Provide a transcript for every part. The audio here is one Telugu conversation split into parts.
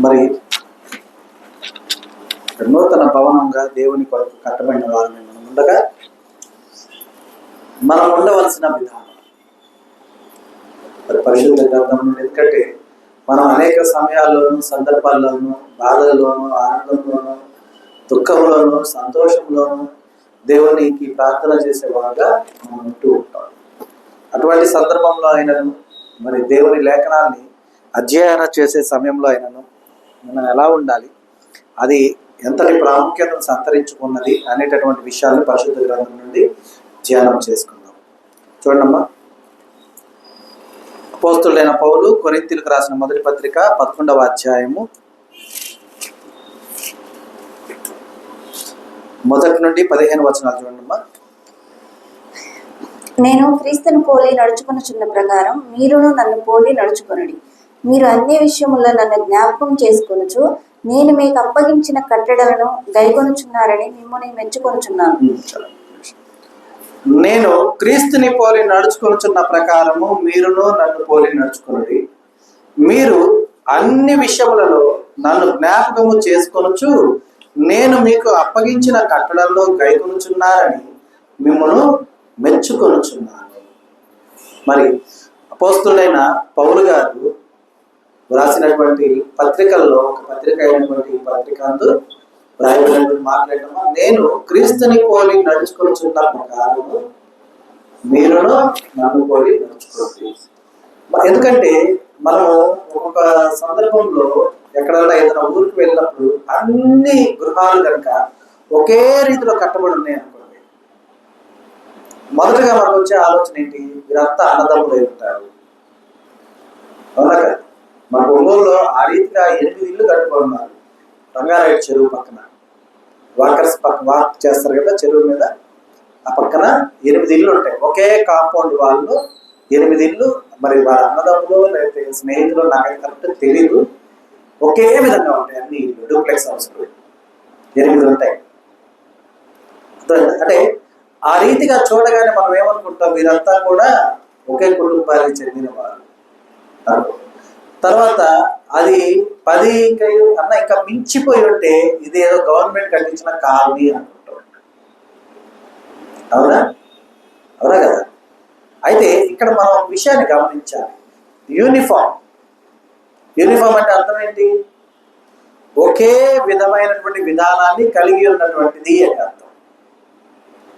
మరి నూతన భవనంగా దేవుని కొరకు కట్టబడిన వారిని మనం ఉండగా మనం ఉండవలసిన విధానం పరిశుద్ధ గ్రంథం. ఎందుకంటే మనం అనేక సమయాల్లోనూ సందర్భాల్లోనూ బాధల్లోనూ ఆనందంలోనూ దుఃఖంలోనూ సంతోషంలోనూ దేవునికి ప్రార్థన చేసేవారుగా మనం ఉంటూ ఉంటాం. అటువంటి సందర్భంలో అయినను మరి దేవుని లేఖనాన్ని అధ్యయనం చేసే సమయంలో అయినను మనం ఎలా ఉండాలి, అది ఎంతటి ప్రాముఖ్యతను సంతరించుకున్నది అనేటటువంటి విషయాన్ని పరిశుద్ధ గ్రంథం నుండి ధ్యానం చేసుకుందాం. చూడమ్మా, అపోస్తలుడైన పౌలు కొరింథీయులకు రాసిన మొదటి పత్రిక 11వ అధ్యాయము 1 నుండి 15 వచనాలు చూడండమ్మా. నేను క్రీస్తును పోలి నడుచుకొనుచున్న ప్రకారం మీరును నన్ను పోలి నడుచుకొనుడి. మీరు అన్ని విషయముల్లో నన్ను జ్ఞాపకం చేసుకొనుచు నేను మీకు అప్పగించిన కట్టడలను గైకొనుచున్నారని మిమ్మల్ని మెచ్చుకొనుచున్నాను. నేను క్రీస్తుని పోలి నడుచుకొనుచున్న ప్రకారము మీరును నన్ను పోలి నడుచుకొనుడి. మీరు అన్ని విషయములలో నన్ను జ్ఞాపకము చేసుకొనుచు నేను మీకు అప్పగించిన కట్టడల్లో గైకొనుచున్నారని మిమ్మల్ని మెచ్చుకొనుచున్నాను. మరి అపోస్తలుడైన పౌలు గారు రాసినటువంటి పత్రికల్లో ఒక పత్రిక అయినటువంటి పత్రికందు రాయబడినటువంటి మాట్లాడటమా, నేను క్రీస్తుని పోలి నడుచుకొనుచున్న ప్రకారము మీరును నన్ను పోలి నడుచుకోండి. ఎందుకంటే మనము ఒక్కొక్క సందర్భంలో ఎక్కడైనా ఏదైనా ఊరికి వెళ్ళినప్పుడు అన్ని గృహాలు కనుక ఒకే రీతిలో కట్టబడి ఉన్నాయి అనుకోండి, మొదటగా మనకు వచ్చే ఆలోచన ఏంటి? వీరంతా అన్నదమ్ములు అయి ఉంటారు. అవునా కదా? మన ఒంగోలులో ఆ రీతిగా 8 ఇళ్ళు కట్టుకున్నారు. రంగారెడ్డి చెరువు పక్కన వాకర్స్ వాక్ చేస్తారు కదా చెరువు మీద, ఆ పక్కన 8 ఇళ్ళు ఉంటాయి. ఒకే కాంపౌండ్ వాళ్ళు 8 ఇళ్ళు. మరి వాళ్ళ అన్నదమ్ములు లేకపోతే స్నేహితులు నాకు కరెక్ట్ తెలీదు, ఒకే విధంగా ఉంటాయి అన్ని ఇళ్ళు, డూప్లెక్స్ హౌస్లు 8 ఉంటాయి. అంటే ఆ రీతిగా చూడగానే మనం ఏమనుకుంటాం, వీరంతా కూడా ఒకే కుటుంబానికి చెందిన వారు. తర్వాత అది 10 అన్న ఇంకా మించిపోయి ఉంటే ఇదేదో గవర్నమెంట్ కట్టించిన కాలనీ అనుకుంటాం. అవునా అవునా కదా? అయితే ఇక్కడ మనం విషయాన్ని గమనించాలి. యూనిఫామ్ అంటే అర్థం ఏంటి? ఒకే విధమైనటువంటి విధానాన్ని కలిగి ఉన్నటువంటిది అని అర్థం.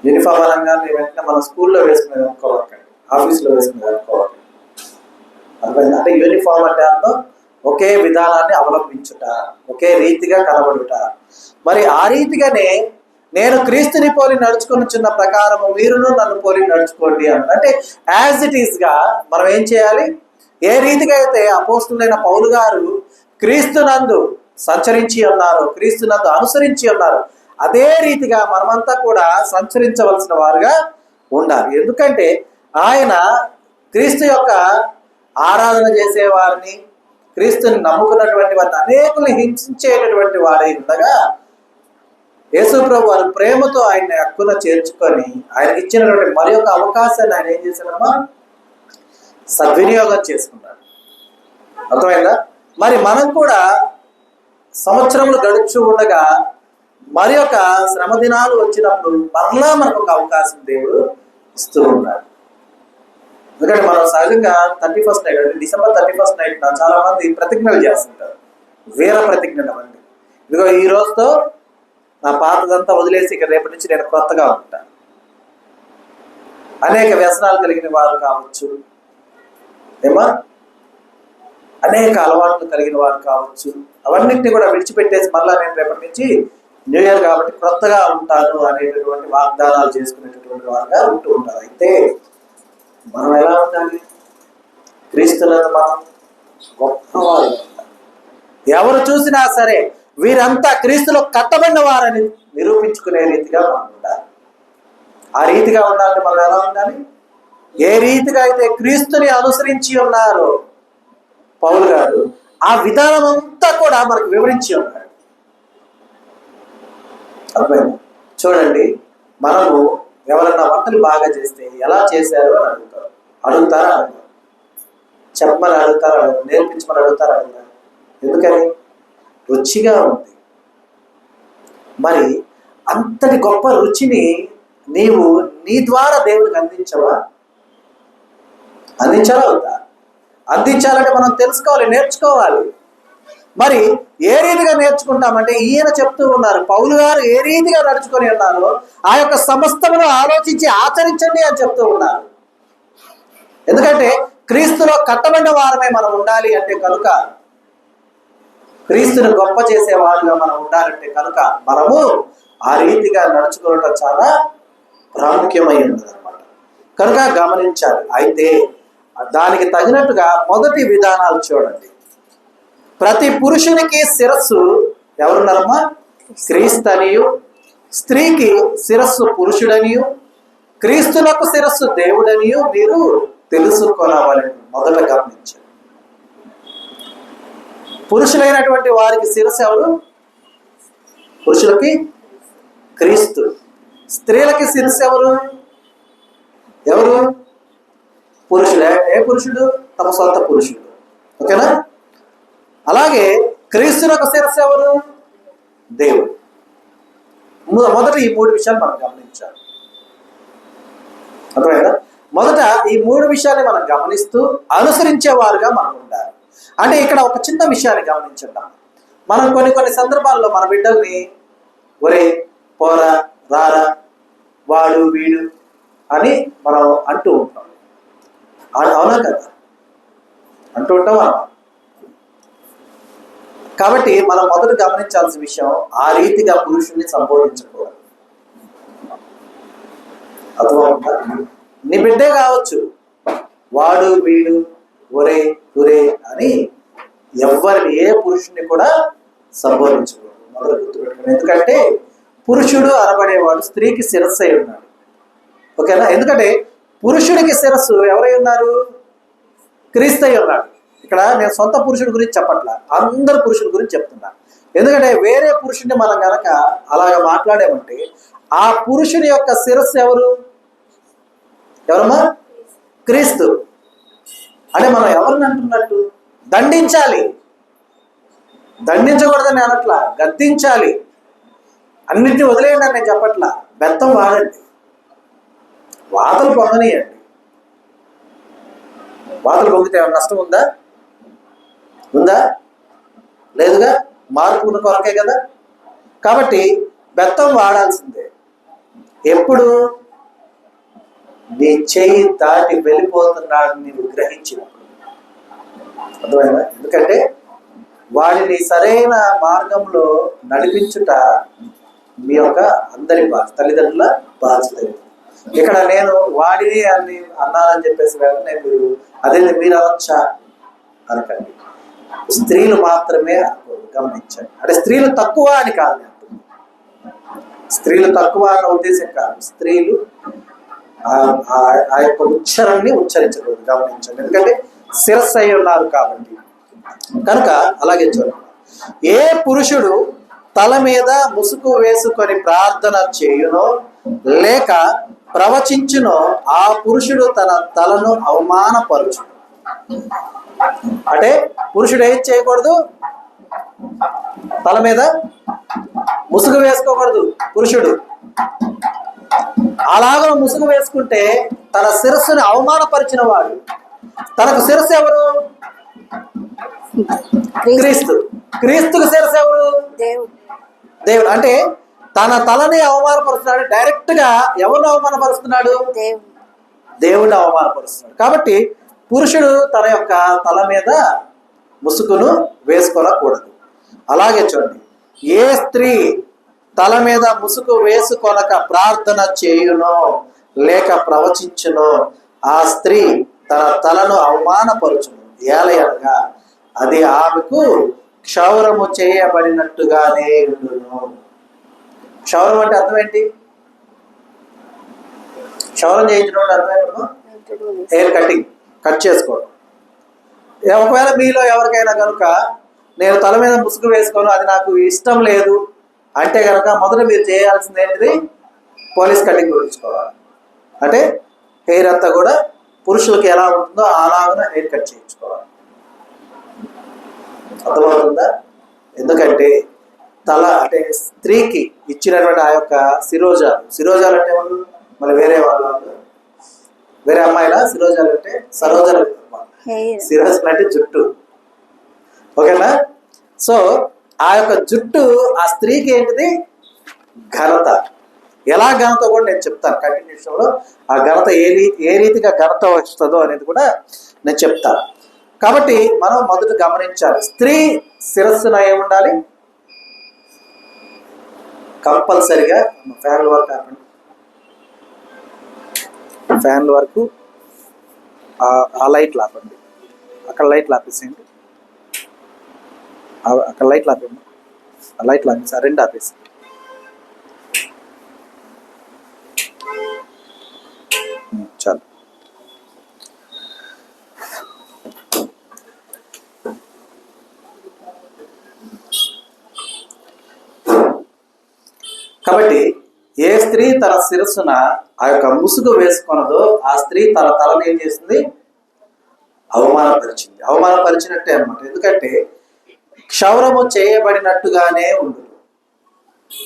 యూనిఫామ్ అనగానే వెంటనే మన స్కూల్లో వేసుకునేది అనుకోవకండి, ఆఫీస్లో వేసుకునేది అనుకోవకండి. అంటే యూనిఫామ్ అంటే అర్థం ఒకే విధానాన్ని అవలంబించుట, ఒకే రీతిగా కనబడుట. మరి ఆ రీతిగానే నేను క్రీస్తుని పోలి నడుచుకొనుచున్న ప్రకారము మీరును నన్ను పోలి నడుచుకోండి అంటే యాజ్ ఇట్ ఈస్ గా మనం ఏం చేయాలి? ఏ రీతిగా అయితే అపోస్తలుడైన పౌలు గారు క్రీస్తునందు సంచరించి ఉన్నారు, క్రీస్తునందు అనుసరించి ఉన్నారు, అదే రీతిగా మనమంతా కూడా సంచరించవలసిన వారుగా ఉండాలి. ఎందుకంటే ఆయన క్రీస్తు యొక్క ఆరాధన చేసేవారిని, క్రీస్తుని నమ్ముకున్నటువంటి వారిని అనేకులు హింసించేటటువంటి వారై ఉండగా యేసు ప్రభు వారి ప్రేమతో ఆయన హక్కున చేర్చుకొని ఆయనకి ఇచ్చినటువంటి మరి యొక్క అవకాశాన్ని ఆయన ఏం చేశాడమ్మా? సద్వినియోగం చేసుకున్నాడు. అర్థమైందా? మరి మనం కూడా సంవత్సరములు గడుచు ఉండగా మరి యొక్క శ్రమ దినాలు వచ్చినప్పుడు మరలా మనకు ఒక అవకాశం దేవుడు ఇస్తూ ఉన్నాడు. ఎందుకంటే మనం సహజంగా 31st నైట్ అంటే డిసెంబర్ 31st నైట్ చాలా మంది ప్రతిజ్ఞలు చేస్తుంటారు, వీర ప్రతిజ్ఞలు అండి. ఇదిగో ఈ రోజుతో నా పాతదంతా వదిలేసి ఇక రేపటి నుంచి నేను కొత్తగా ఉంటాను. అనేక వ్యసనాలు కలిగిన వారు కావచ్చు, అనేక అలవాట్లు కలిగిన వారు కావచ్చు, అవన్నింటినీ కూడా విడిచిపెట్టేసి మళ్ళా నేను రేపటి నుంచి న్యూ ఇయర్ కాబట్టి కొత్తగా ఉంటాను అనేటటువంటి వాగ్దానాలు చేసుకునేటటువంటి వారుగా ఉంటూ ఉంటారు. అయితే మనం ఎలా ఉండాలి? క్రీస్తులను మనం గొప్పవారు. ఎవరు చూసినా సరే వీరంతా క్రీస్తులో కట్టబడిన వారని నిరూపించుకునే రీతిగా మనం ఉండాలి. ఆ రీతిగా ఉండాలంటే మనం ఎలా ఉండాలి? ఏ రీతిగా అయితే క్రీస్తుని అనుసరించి ఉన్నారో పౌలు గారు, ఆ విధానం అంతా కూడా మనకు వివరించి ఉన్నాడు. అర్థమైంది? చూడండి, మనము ఎవరన్నా వంటలు బాగా చేస్తే ఎలా చేశారో అని అడుగుతారా? చెప్పమని అడుగుతారా? నేర్పించమని అడుగుతారా? ఎందుకని? రుచిగా ఉంది. మరి అంతటి గొప్ప రుచిని నీవు నీ ద్వారా దేవుడికి అందించవా? అందించాలా వద్దా? అందించాలంటే మనం తెలుసుకోవాలి, నేర్చుకోవాలి. మరి ఏ రీతిగా నేర్చుకుంటామంటే ఈయన చెప్తూ ఉన్నారు, పౌలు గారు ఏ రీతిగా నడుచుకొని ఉన్నారో ఆ యొక్క సమస్తమును ఆలోచించి ఆచరించండి అని చెప్తూ ఉన్నారు. ఎందుకంటే క్రీస్తులో కట్టబడిన వారమే మనం ఉండాలి అంటే కనుక, క్రీస్తుని గొప్ప చేసేవారుగా మనం ఉండాలంటే కనుక మనము ఆ రీతిగా నడుచుకోవడం చాలా ప్రాముఖ్యమై ఉన్నది అనమాట. కనుక గమనించాలి. అయితే దానికి తగినట్టుగా మొదటి విధానాలు చూడండి. ప్రతి పురుషునికి శిరస్సు ఎవరున్నారమ్మా? క్రీస్తు అనియు, స్త్రీకి శిరస్సు పురుషుడనియు, క్రీస్తులకు శిరస్సు దేవుడనియు మీరు తెలుసుకోవాలని మొదట గమనించారు. పురుషులైనటువంటి వారికి శిరస్సు ఎవరు? పురుషులకి క్రీస్తు. స్త్రీలకి శిరస్సు ఎవరు? ఎవరు? పురుషుడే. ఏ పురుషుడు? తమ సొంత పురుషుడు. ఓకేనా? అలాగే క్రీస్తులకు శిరస్సు ఎవరు? దేవుడు. మొదట ఈ మూడు విషయాలు మనం గమనించాలి. అర్థమైందా? మొదట ఈ మూడు విషయాన్ని మనం గమనిస్తూ అనుసరించేవారుగా మనం ఉండాలి. అంటే ఇక్కడ ఒక చిన్న విషయాన్ని గమనించుంటాం. మనం కొన్ని సందర్భాల్లో మన బిడ్డల్ని ఒరే, పోరా, రారా, వాడు, వీడు అని మనం అంటూ ఉంటాం. అవునా కదా? అంటూ ఉంటాం మనం. కాబట్టి మనం మొదట గమనించాల్సిన విషయం, ఆ రీతిగా పురుషుణ్ణి సంబోధించకూడదు. అర్థమవుతుందా? నీ బిడ్డే కావచ్చు, వాడు, వీడు, ఒరే, తురే అని ఎవరిని, ఏ పురుషుణ్ణి కూడా సంబోధించకూడదు. మొదట గుర్తుపెట్టుకోండి. ఎందుకంటే పురుషుడు అనబడేవాడు స్త్రీకి శిరస్సు అయి ఉన్నాడు. ఓకేనా? ఎందుకంటే పురుషుడికి శిరస్సు ఎవరై ఉన్నారు? క్రీస్తు అయి ఉన్నాడు. ఇక్కడ నేను సొంత పురుషుడి గురించి చెప్పట్లా, అందరు పురుషుల గురించి చెప్తున్నా. ఎందుకంటే వేరే పురుషుడిని మనం గనక అలాగ మాట్లాడామంటే ఆ పురుషుని యొక్క శిరస్సు ఎవరు? ఎవరమ్మా? క్రీస్తు. అంటే మనం ఎవరిని అంటున్నట్టు? దండించాలి. దండించకూడదని అనట్లా, గద్దించాలి. అన్నింటినీ వదిలేయండి అని నేను చెప్పట్లా. బెత్తం వాడండి, వాతలు పొంగనీయండి. వాతలు పొంగితే ఏమైనా నష్టం ఉందా? ఉందా? లేదుగా. మార్పుల కొరకే కదా. కాబట్టి బెత్తం వాడాల్సిందే. ఎప్పుడు? నీ చేయి దాటి వెళ్ళిపోతున్నాడు నీవు గ్రహించినప్పుడు. అర్థమైందా? ఎందుకంటే వాడిని సరైన మార్గంలో నడిపించుట మీ యొక్క అందరి తల్లిదండ్రుల బాధ్యత. ఇక్కడ నేను వాడిని అని అన్నానని చెప్పేసి వెంటనే మీరు అదే మీరు అనొచ్చా అనకండి. స్త్రీలు మాత్రమే అనుకోరు, గమనించండి. అంటే స్త్రీలు తక్కువ అని కాదు, స్త్రీలు తక్కువ అన్న ఉద్దేశం కాదు. స్త్రీలు ఆ యొక్క ఉచ్చారణని ఉచ్చరించకూడదు, గమనించండి. ఎందుకంటే శిరస్సు అయి ఉన్నారు కాబట్టి. కనుక అలాగే చూడండి. ఏ పురుషుడు తల మీద ముసుగు వేసుకొని ప్రార్థన చేయునో లేక ప్రవచించునో ఆ పురుషుడు తన తలను అవమానపరుచును. అంటే పురుషుడు ఏం చేయకూడదు? తల మీద ముసుగు వేసుకోకూడదు పురుషుడు. అలాగ ముసుగు వేసుకుంటే తన శిరస్సుని అవమానపరిచిన వాడు. తనకు శిరస్సు ఎవరు? క్రీస్తు. క్రీస్తుకు శిరస్సు ఎవరు? దేవుడు. అంటే తన తలని అవమానపరుస్తున్నాడు. డైరెక్ట్ గా ఎవరిని అవమానపరుస్తున్నాడు? దేవుడిని అవమానపరుస్తున్నాడు. కాబట్టి పురుషుడు తన యొక్క తల మీద ముసుగును వేసుకోనకూడదు. అలాగే చూడండి, ఏ స్త్రీ తల మీద ముసుగు వేసుకొనక ప్రార్థన చేయునో లేక ప్రవచించునో ఆ స్త్రీ తన తలను అవమానపరుచును. ఏలయనగా అది ఆమెకు క్షౌరము చేయబడినట్టుగానే ఉండును. క్షౌరం అంటే అర్థం ఏంటి? క్షౌరం చేయించడం అంటే అర్థం ఏంటో? హెయిర్ కటింగ్, కట్ చేసుకోవడం. ఒకవేళ మీలో ఎవరికైనా కనుక నేను తల మీద ముసుగు వేసుకోను, అది నాకు ఇష్టం లేదు అంటే కనుక మొదట మీరు చేయాల్సింది ఏంటిది? పోలీస్ కటింగ్ గురించుకోవాలి. అంటే హెయిర్ అంతా కూడా పురుషులకి ఎలా ఉంటుందో అలాగనే హెయిర్ కట్ చేయించుకోవాలి. అర్థమవుతుందా? ఎందుకంటే తల అంటే స్త్రీకి ఇచ్చినటువంటి ఆ యొక్క శిరోజాలు అంటే వాళ్ళు మళ్ళీ వేరే వాళ్ళు వేరే అమ్మాయిలా, శిరోజాలు అంటే సరోజాలు, శిరోజాలు అంటే జుట్టు. ఓకేనా? సో ఆ యొక్క జుట్టు ఆ స్త్రీకి ఏంటిది? ఘనత. ఎలా ఘనత కూడా నేను చెప్తాను కంటిన్యూషన్లో. ఆ ఘనత ఏ రీతిగా ఘనత వస్తుందో అనేది కూడా నేను చెప్తాను. కాబట్టి మనం మొదట గమనించాలి, స్త్రీ శిరస్సున ఏముండాలి? కంపల్సరిగా ఫ్యాన్ల వరకు ఆపండి, ఫ్యాన్ల వరకు ఆ లైట్లు ఆపండి, అక్కడ లైట్లు ఆపేసేయండి, అక్కడ లైట్లు ఆపండి, ఆ లైట్లు ఆపేసి, ఆ రెండు ఆపేసి. చాలు. కాబట్టి ఏ స్త్రీ తన శిరస్సున ఆ యొక్క ముసుగు వేసుకొనదో ఆ స్త్రీ తన తలను ఏం చేసింది? అవమానపరిచింది. అవమానపరిచినట్టే అన్నమాట. ఎందుకంటే క్షౌరము చేయబడినట్టుగానే ఉండు.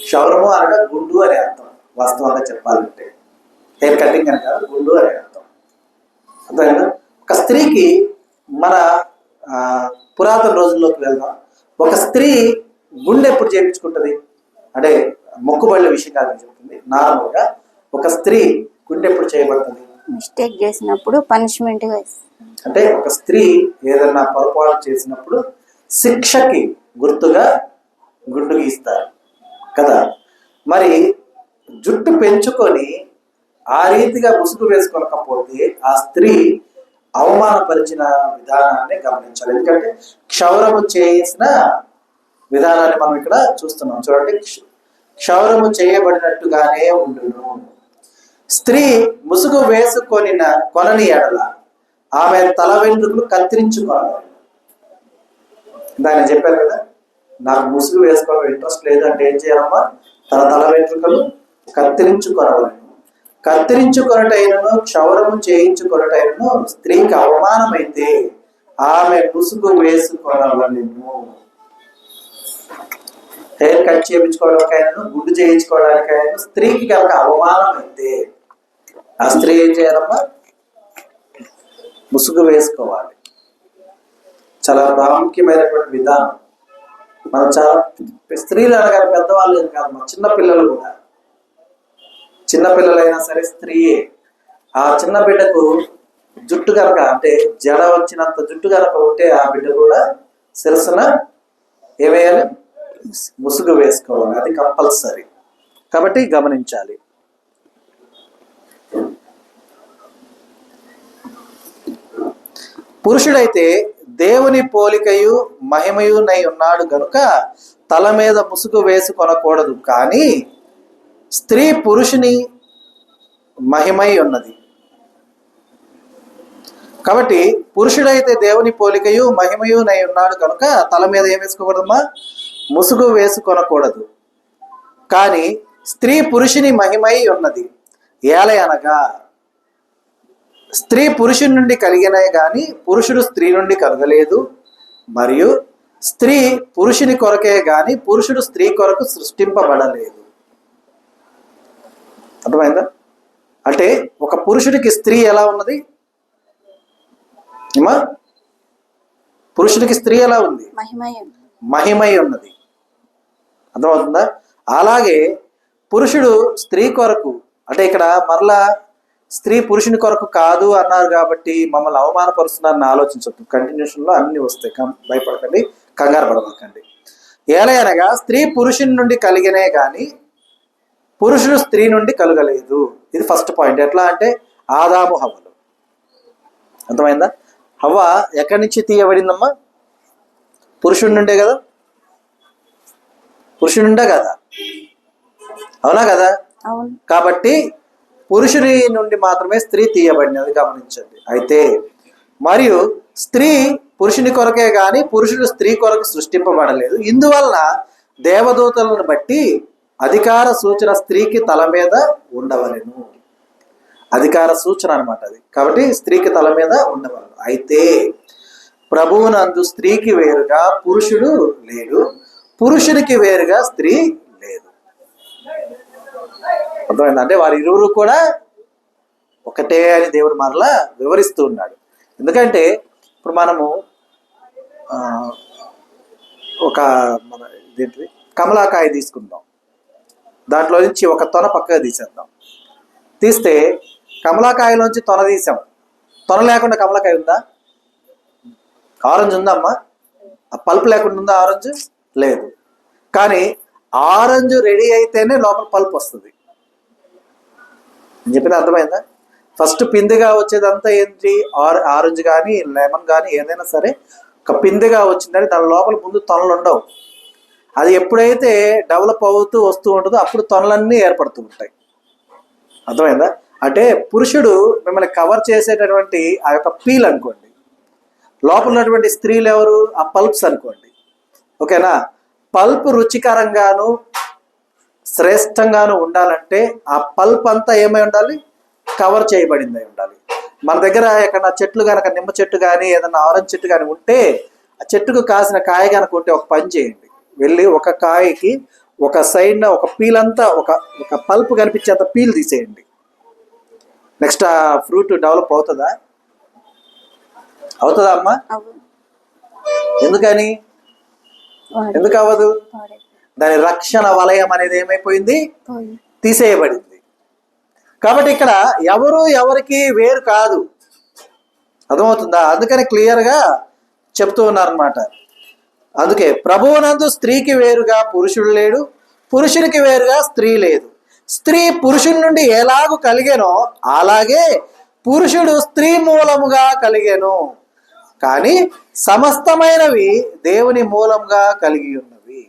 క్షౌరము అనగా గుండు అనే అర్థం, వాస్తవంగా చెప్పాలంటే. హెయిర్ కటింగ్ అని కాదు, గుండు అనే అర్థం. అర్థమైందా? ఒక స్త్రీకి మన పురాతన రోజుల్లోకి వెళ్దాం. ఒక స్త్రీ గుండె ఎప్పుడు చేయించుకుంటుంది అంటే మొక్కుబళ్ళ విషయం కాదు చెప్తుంది. నార్మల్గా ఒక స్త్రీ గుండె ఎప్పుడు చేయబడుతుంది? మిస్టేక్ చేసినప్పుడు పనిష్మెంట్ అంటే ఒక స్త్రీ ఏదన్నా పొరపాటు చేసినప్పుడు శిక్షకి గుర్తుగా గుండు గీస్తారు కదా. మరి జుట్టు పెంచుకొని ఆ రీతిగా ముసుగు వేసుకోలేకపోతే ఆ స్త్రీ అవమానపరిచిన విధానాన్ని గమనించాలి. ఎందుకంటే క్షౌరము చేసిన విధానాన్ని మనం ఇక్కడ చూస్తున్నాం. చూడండి, క్షౌరము చేయబడినట్టుగానే ఉండును. స్త్రీ ముసుగు కొనని ఎడల ఆమె తల వెంట్రుకలు కత్తిరించుకోవాలి. దాన్ని చెప్పారు కదా, నాకు ముసుగు వేసుకోవడం ఇంట్రెస్ట్ లేదు అంటే ఏం చేయాలమ్మా? తన తల వెంట్రుకలు కత్తిరించుకొనవలను. కత్తిరించుకొనటైనను క్షౌరము చేయించుకొనటైనను స్త్రీకి అవమానమైతే ఆమె ముసుగు వేసుకొనవలను. హెయిర్ కట్ చేయించుకోవడానికైనా గుడ్డు చేయించుకోవడానికైనా స్త్రీకి కనుక అవమానం అయితే ఆ స్త్రీ ఏం చేయాలమ్మా? ముసుగు వేసుకోవాలి. చాలా ప్రాముఖ్యమైనటువంటి విధానం. మనం చాలా స్త్రీలు అనగానే పెద్దవాళ్ళు కాదు, మా చిన్నపిల్లలు కూడా, చిన్నపిల్లలైనా సరే స్త్రీయే. ఆ చిన్న బిడ్డకు జుట్టు కనుక అంటే జడ వచ్చినంత జుట్టు కనుక ఉంటే ఆ బిడ్డ కూడా శిరస్సున ఏమేయాలి? ముసుగు వేసుకోవాలి. అది కంపల్సరీ. కాబట్టి గమనించాలి. పురుషుడైతే దేవుని పోలికయు మహిమయునై ఉన్నాడు గనుక తల మీద ముసుగు వేసుకొనకూడదు. కానీ స్త్రీ పురుషుని మహిమై ఉన్నది. కాబట్టి పురుషుడైతే దేవుని పోలికయు మహిమయునై ఉన్నాడు కనుక తల మీద ఏం వేసుకోకూడదమ్మా? ముసుగు వేసుకొనకూడదు. కానీ స్త్రీ పురుషుని మహిమై ఉన్నది. ఏలయనగా స్త్రీ పురుషుని నుండి కలిగినే గాని పురుషుడు స్త్రీ నుండి కలగలేదు. మరియు స్త్రీ పురుషుని కొరకే గాని పురుషుడు స్త్రీ కొరకు సృష్టింపబడలేదు. అర్థమైందా? అంటే ఒక పురుషుడికి స్త్రీ ఎలా ఉన్నది? పురుషుడికి స్త్రీ ఎలా ఉంది? మహిమై ఉన్నది. అర్థమవుతుందా? అలాగే పురుషుడు స్త్రీ కొరకు, అంటే ఇక్కడ మరలా స్త్రీ పురుషుని కొరకు కాదు అన్నారు కాబట్టి మమ్మల్ని అవమానపరుస్తున్నారని ఆలోచించద్దు. కంటిన్యూషన్లో అన్ని వస్తాయి, భయపడకండి, కంగారు పడకండి. ఏలయనగా స్త్రీ పురుషుని నుండి కలిగినే గాని పురుషుడు స్త్రీ నుండి కలగలేదు. ఇది ఫస్ట్ పాయింట్. ఎట్లా అంటే ఆదాము హవ్వలు. అర్థమైందా? హవ్వ ఎక్కడి నుంచి తీయబడిందమ్మా? పురుషుడి నుండే కదా. పురుషుడి నుండే కదా, అవునా కదా? కాబట్టి పురుషుని నుండి మాత్రమే స్త్రీ తీయబడినది, గమనించండి. అయితే మరియు స్త్రీ పురుషుని కొరకే గాని పురుషుడు స్త్రీ కొరకు సృష్టింపబడలేదు. ఇందువలన దేవదూతలను బట్టి అధికార సూచన స్త్రీకి తల మీద ఉండవలెను. అధికార సూచన అనమాట అది. కాబట్టి స్త్రీకి తల మీద ఉండవలను. అయితే ప్రభువునందు స్త్రీకి వేరుగా పురుషుడు లేడు, పురుషునికి వేరుగా స్త్రీ లేదు. అర్థమైంది? అంటే వారి ఇరువురు కూడా ఒకటే అని దేవుడు మరలా వివరిస్తూ ఉన్నాడు. ఎందుకంటే ఇప్పుడు మనము ఒక మన ఇదేంటిది కమలాకాయ తీసుకుందాం, దాంట్లో నుంచి ఒక తొన పక్కగా తీసేద్దాం. తీస్తే కమలాకాయలోంచి తొన తీసాం, తొన లేకుండా కమలాకాయ ఉందా? ఆరెంజ్ ఉందమ్మా? ఆ పల్ప్ లేకుండా ఉందా ఆరెంజ్? లేదు. కానీ ఆరెంజ్ రెడీ అయితేనే లోపల పల్ప్ వస్తుంది. నేను చెప్పిన అర్థమైందా? ఫస్ట్ పిందిగా వచ్చేదంతా ఏంటి? ఆరెంజ్ కానీ లెమన్ కానీ ఏదైనా సరే ఒక పిందిగా వచ్చిందని దాని లోపల ముందు తొనలు ఉండవు. అది ఎప్పుడైతే డెవలప్ అవుతూ వస్తూ ఉంటుందో అప్పుడు తొనలన్నీ ఏర్పడుతూ ఉంటాయి. అర్థమైందా? అంటే పురుషుడు మిమ్మల్ని కవర్ చేసేటటువంటి ఆ యొక్క పీల్ అనుకోండి, లోపల ఉన్నటువంటి స్త్రీలు ఎవరు? ఆ పల్ప్స్ అనుకోండి. ఓకేనా? పల్ప్ రుచికరంగాను శ్రేష్టంగాను ఉండాలంటే ఆ పల్ప్ అంతా ఏమై ఉండాలి? కవర్ చేయబడింది అయి ఉండాలి. మన దగ్గర ఎక్కడ చెట్లు కనుక నిమ్మ చెట్టు కానీ ఏదైనా ఆరెంజ్ చెట్టు కానీ ఉంటే ఆ చెట్టుకు కాసిన కాయ కనుక ఉంటే ఒక పని చేయండి, వెళ్ళి ఒక కాయకి ఒక సైడ్న ఒక పీల్ అంతా ఒక పల్ప్ కనిపించేంత పీల్ తీసేయండి. నెక్స్ట్ ఆ ఫ్రూట్ డెవలప్ అవుతుందా? అవుతుందా అమ్మా? ఎందుకని? ఎందుకు అవ్వదు? దాని రక్షణ వలయం అనేది ఏమైపోయింది? తీసేయబడింది. కాబట్టి ఇక్కడ ఎవరికి వేరు కాదు. అర్థమవుతుందా? అందుకని క్లియర్గా చెప్తూ ఉన్నారనమాట. అందుకే ప్రభువునందు స్త్రీకి వేరుగా పురుషుడు లేడు, పురుషునికి వేరుగా స్త్రీ లేదు. స్త్రీ పురుషుని నుండి ఎలాగూ కలిగేనో అలాగే పురుషుడు స్త్రీ మూలముగా కలిగెను. కానీ సమస్తమైనవి దేవుని మూలంగా కలిగి ఉన్నవి.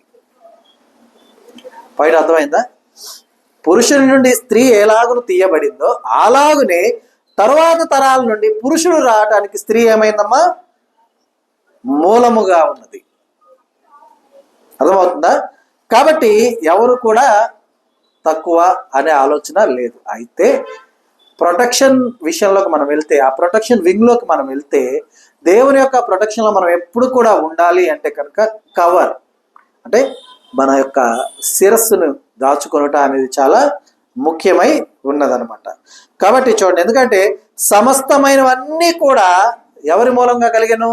పైన అర్థమైందా? పురుషుని నుండి స్త్రీ ఎలాగును తీయబడిందో అలాగునే తరువాత తరాల నుండి పురుషుడు రావటానికి స్త్రీ ఏమైందమ్మా? మూలముగా ఉన్నది. అర్థమవుతుందా? కాబట్టి ఎవరు కూడా తక్కువ అనే ఆలోచన లేదు. అయితే ప్రొటెక్షన్ విషయంలోకి మనం వెళ్తే, ఆ ప్రొటెక్షన్ వింగ్లోకి మనం వెళ్తే, దేవుని యొక్క ప్రొటెక్షన్లో మనం ఎప్పుడు కూడా ఉండాలి అంటే కనుక కవర్ అంటే మన యొక్క శిరస్సును దాచుకొనటం అనేది చాలా ముఖ్యమై ఉన్నదనమాట. కాబట్టి చూడండి, ఎందుకంటే సమస్తమైనవన్నీ కూడా ఎవరి మూలంగా కలిగాను?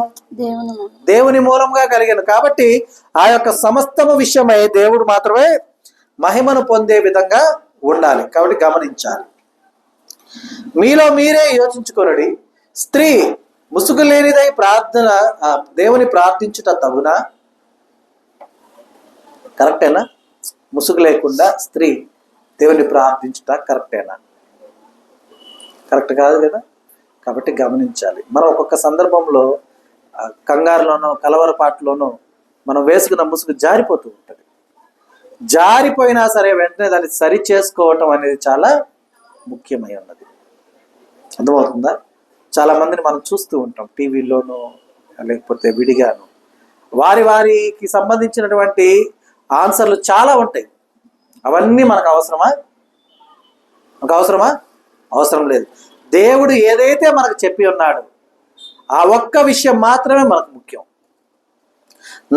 దేవుని మూలంగా కలిగాను. కాబట్టి ఆ యొక్క సమస్తము విషయమై దేవుడు మాత్రమే మహిమను పొందే విధంగా ఉండాలి. కాబట్టి గమనించాలి. మీలో మీరే యోచించుకొనుడి, స్త్రీ ముసుగు లేనిదై ప్రార్థన దేవుని ప్రార్థించుట తగునా? కరెక్టేనా? ముసుగు లేకుండా స్త్రీ దేవుని ప్రార్థించుట కరెక్టేనా? కరెక్ట్ కాదు కదా. కాబట్టి గమనించాలి. మనం ఒక్కొక్క సందర్భంలో కంగారులోనో కలవరపాటులోనో మనం వేసుకున్న ముసుగు జారిపోతూ ఉంటుంది. జారిపోయినా సరే వెంటనే దాన్ని సరి చేసుకోవటం అనేది చాలా ముఖ్యమై ఉన్నది. అర్థమవుతుందా? చాలా మందిని మనం చూస్తూ ఉంటాం, టీవీలోనూ లేకపోతే విడిగాను. వారికి సంబంధించినటువంటి ఆన్సర్లు చాలా ఉంటాయి. అవన్నీ మనకు అవసరమా? అవసరం లేదు. దేవుడు ఏదైతే మనకు చెప్పి ఉన్నాడు ఆ ఒక్క విషయం మాత్రమే మనకు ముఖ్యం.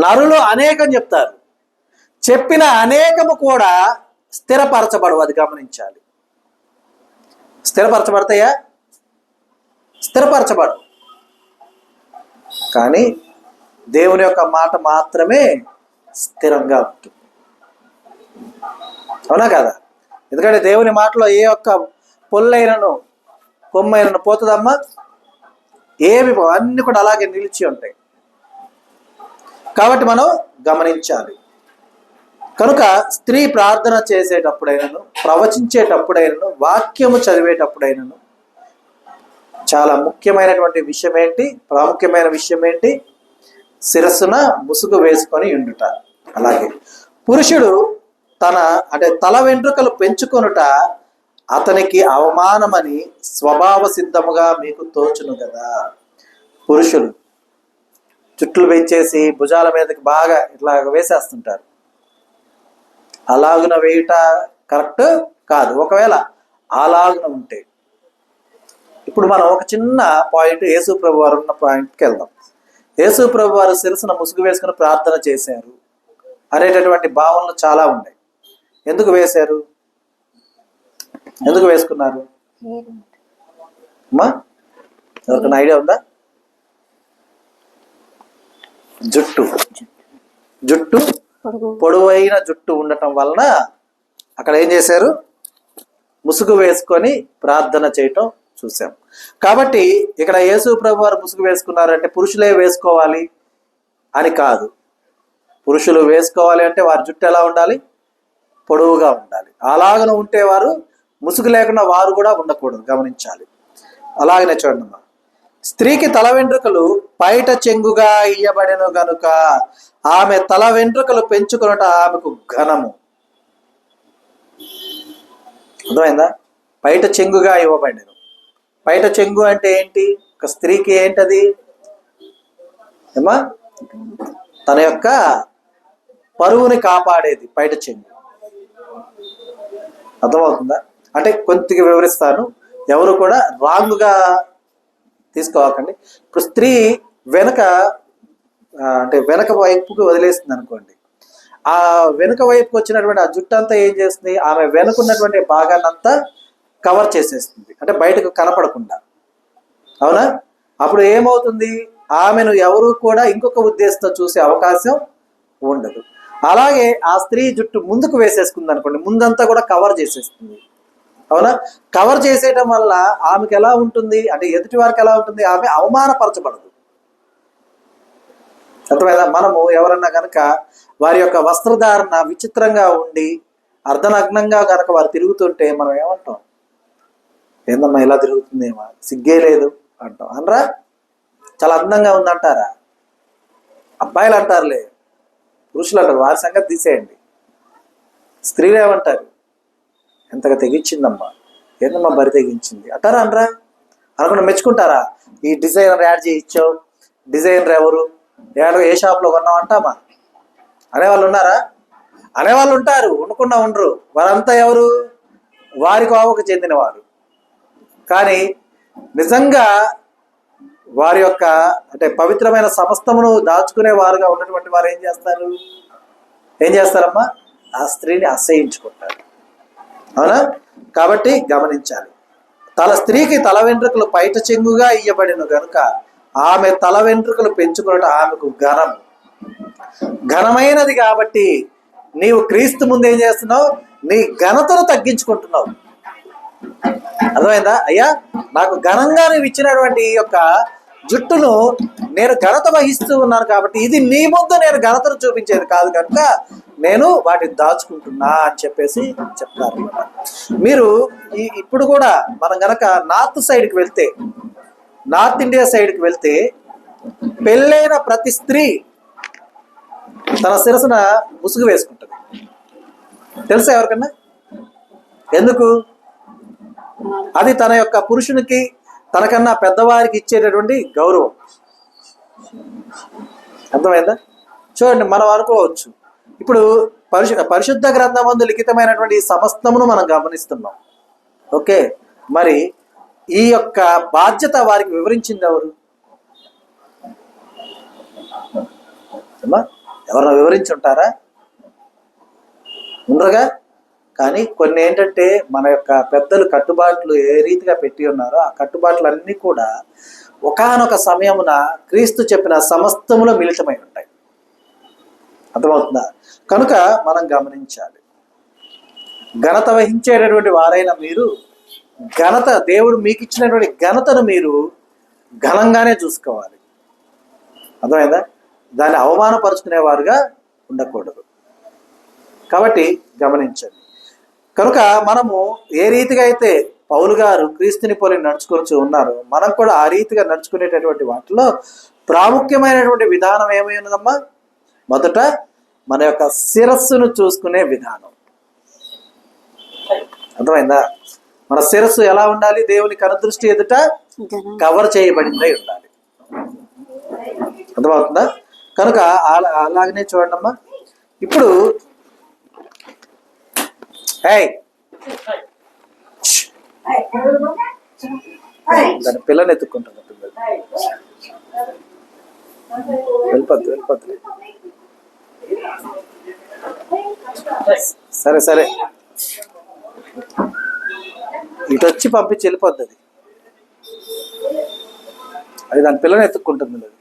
నరులు అనేకం చెప్తారు, చెప్పిన అనేకము కూడా స్థిరపరచబడవు. అది గమనించాలి. స్థిరపరచబడతాయా? స్థిరపరచబడవు. కానీ దేవుని యొక్క మాట మాత్రమే స్థిరంగా ఉంటుంది. అవునా కదా? ఎందుకంటే దేవుని మాటలో ఏ ఒక్క పొల్లైనను కొమ్మైనను పోతుందమ్మా? ఏమి అన్ని కూడా అలాగే నిలిచి ఉంటాయి. కాబట్టి మనం గమనించాలి. కనుక స్త్రీ ప్రార్థన చేసేటప్పుడైనను, ప్రవచించేటప్పుడైనను, వాక్యము చదివేటప్పుడైనను చాలా ముఖ్యమైనటువంటి విషయం ఏంటి? ప్రాముఖ్యమైన విషయం ఏంటి? శిరస్సున ముసుగు వేసుకొని ఉండుట. అలాగే పురుషుడు తల వెంట్రుకలు పెంచుకొనుట అతనికి అవమానమని స్వభావ సిద్ధముగా మీకు తోచును కదా. పురుషులు చుట్లు పెంచేసి భుజాల మీదకి బాగా ఇట్లా వేసేస్తుంటారు. అలాగున వేయుట కరెక్ట్ కాదు. ఒకవేళ అలాగున ఉంటే, ఇప్పుడు మనం ఒక చిన్న పాయింట్, యేసు ప్రభు వారు ఉన్న పాయింట్కి వెళ్దాం. యేసు ప్రభు వారు శిరస్సున ముసుగు వేసుకుని ప్రార్థన చేశారు. అనేటటువంటి భావనలు చాలా ఉన్నాయి. ఎందుకు వేశారు? ఎందుకు వేసుకున్నారు అమ్మా? ఎవరికైనా ఐడియా ఉందా? జుట్టు పొడవైన జుట్టు ఉండటం వలన అక్కడ ఏం చేశారు? ముసుగు వేసుకొని ప్రార్థన చేయటం చూసాం. కాబట్టి ఇక్కడ యేసు ప్రభు వారు ముసుగు వేసుకున్నారంటే పురుషులే వేసుకోవాలి అని కాదు. పురుషులు వేసుకోవాలి అంటే వారి జుట్టు ఎలా ఉండాలి? పొడవుగా ఉండాలి. అలాగనే ఉంటే వారు ముసుగు లేకుండా వారు కూడా ఉండకూడదు, గమనించాలి. అలాగనే చూడండి అమ్మా, స్త్రీకి తల వెంట్రుకలు పైట చెంగుగా ఇయ్యబడెను గనుక ఆమె తల వెంట్రుకలు పెంచుకొనుట ఆమెకు ఘనము. అర్థమైందా? పైట చెంగుగా ఇవ్వబడెను. పైట చెంగు అంటే ఏంటి? ఒక స్త్రీకి ఏంటది ఏమా? తన యొక్క పరువుని కాపాడేది పైట చెంగు. అర్థమవుతుందా? అంటే కొంచెం వివరిస్తాను, ఎవరు కూడా రాంగ్గా తీసుకోవాకండి. ఇప్పుడు స్త్రీ వెనక అంటే వెనక వైపుకి వదిలేస్తుంది అనుకోండి, ఆ వెనుక వైపుకి వచ్చినటువంటి ఆ జుట్టు అంతా ఏం చేస్తుంది? ఆమె వెనుకున్నటువంటి భాగాన్ని అంతా కవర్ చేసేస్తుంది, అంటే బయటకు కనపడకుండా. అవునా? అప్పుడు ఏమవుతుంది? ఆమెను ఎవరు కూడా ఇంకొక ఉద్దేశంతో చూసే అవకాశం ఉండదు. అలాగే ఆ స్త్రీ జుట్టు ముందుకు వేసేసుకుంది అనుకోండి, ముందంతా కూడా కవర్ చేసేస్తుంది. అవునా? కవర్ చేసేయటం వల్ల ఆమెకి ఎలా ఉంటుంది అంటే ఎదుటి వారికి ఎలా ఉంటుంది? ఆమె అవమానపరచబడదు. అర్థమైందా? మనము ఎవరన్నా కనుక వారి యొక్క వస్త్రధారణ విచిత్రంగా ఉండి అర్ధనగ్నంగా కనుక వారు తిరుగుతుంటే మనం ఏమంటాం? ఏందమ్మా ఇలా తిరుగుతుందేమో, సిగ్గే లేదు అంటాం. అనరా? చాలా అందంగా ఉందంటారా? అబ్బాయిలు అంటారులే, పురుషులు అంటారు, వారి సంగతి తీసేయండి. స్త్రీలు ఏమంటారు? ఎంతగా తెగించిందమ్మా, ఏందమ్మా బరి తెగించింది అంటారా? అనరా? అనుకున్న మెచ్చుకుంటారా? ఈ డిజైనర్ యాడ్ చేయించావు, డిజైనర్ ఎవరు, ఏ షాప్లో కొన్నావు అంటామా? అనేవాళ్ళు ఉన్నారా? అనేవాళ్ళు ఉంటారు, ఉండకుండా ఉండరు. వారంతా ఎవరు? వారి కోవకు చెందినవారు. కానీ నిజంగా వారి యొక్క అంటే పవిత్రమైన సమస్తమును దాచుకునే వారుగా ఉన్నటువంటి వారు ఏం చేస్తారమ్మా? ఆ స్త్రీని అసహించుకుంటారు. అవునా? కాబట్టి గమనించాలి. స్త్రీకి తల వెంట్రుకలు పైట చెంగుగా ఇయ్యబడిన కనుక ఆమె తల వెంట్రుకలు పెంచుకున్నట్టు ఆమెకు ఘనమైనది. కాబట్టి నీవు క్రీస్తు ముందు ఏం చేస్తున్నావు? నీ ఘనతను తగ్గించుకుంటున్నావు. అర్థమైందా? అయ్యా, నాకు ఘనంగా నువ్వు ఇచ్చినటువంటి ఈ యొక్క జుట్టును నేను ఘనత వహిస్తూ ఉన్నాను, కాబట్టి ఇది నీ ముందు నేను ఘనతను చూపించేది కాదు కనుక నేను వాటిని దాచుకుంటున్నా అని చెప్పేసి చెప్తారు. మీరు ఇప్పుడు కూడా మనం గనక నార్త్ ఇండియా సైడ్కి వెళ్తే పెళ్ళైన ప్రతి స్త్రీ తన శిరసున ముసుగు వేసుకుంటుంది. తెలుసా ఎవరికన్నా? ఎందుకు? అది తన యొక్క పురుషునికి తనకన్నా పెద్దవారికి ఇచ్చేటటువంటి గౌరవం. అర్థమైందా? చూడండి, మనం అనుకోవచ్చు ఇప్పుడు పరిశుద్ధ గ్రంథమందు లిఖితమైనటువంటి సమస్తమును మనం గమనిస్తున్నాం. ఓకే, మరి ఈ యొక్క బాధ్యత వారికి వివరించింది ఎవరు? ఎవరైనా వివరించి ఉంటారా? ఉండరుగా. కానీ కొన్ని ఏంటంటే మన యొక్క పెద్దలు కట్టుబాట్లు ఏ రీతిగా పెట్టి ఉన్నారో ఆ కట్టుబాట్లన్నీ కూడా ఒకానొక సమయమున క్రీస్తు చెప్పిన సమస్తములో మిళితమై ఉంటాయి. అర్థమవుతుందా? కనుక మనం గమనించాలి. ఘనత వహించేటటువంటి వారైన మీరు దేవుడు మీకు ఇచ్చినటువంటి ఘనతను మీరు ఘనంగానే చూసుకోవాలి. అర్థమైందా? దాన్ని అవమానపరుచుకునేవారుగా ఉండకూడదు. కాబట్టి గమనించండి. కనుక మనము ఏ రీతిగా అయితే పౌలు గారు క్రీస్తుని పోలి నడుచుకొని ఉన్నారో మనం కూడా ఆ రీతిగా నడుచుకునేటటువంటి వాటిలో ప్రాముఖ్యమైనటువంటి విధానం ఏమై ఉన్నదమ్మా? మొదట మన యొక్క శిరస్సును చూసుకునే విధానం. అర్థమైందా? మన శిరస్సు ఎలా ఉండాలి? దేవుని కనుదృష్టి ఎదుట కవర్ చేయబడిందై ఉండాలి. అర్థమవుతుందా? కనుక అలాగనే చూడండి అమ్మా. ఇప్పుడు దాని పిల్లని ఎత్తుక్కుంటున్నా. వెళ్ళిపోద్దు. సరే సరే, ఇటు వచ్చి పంపించి వెళ్ళిపోద్ది అది. అది దాని పిల్లని ఎత్తుక్కుంటుంది అది.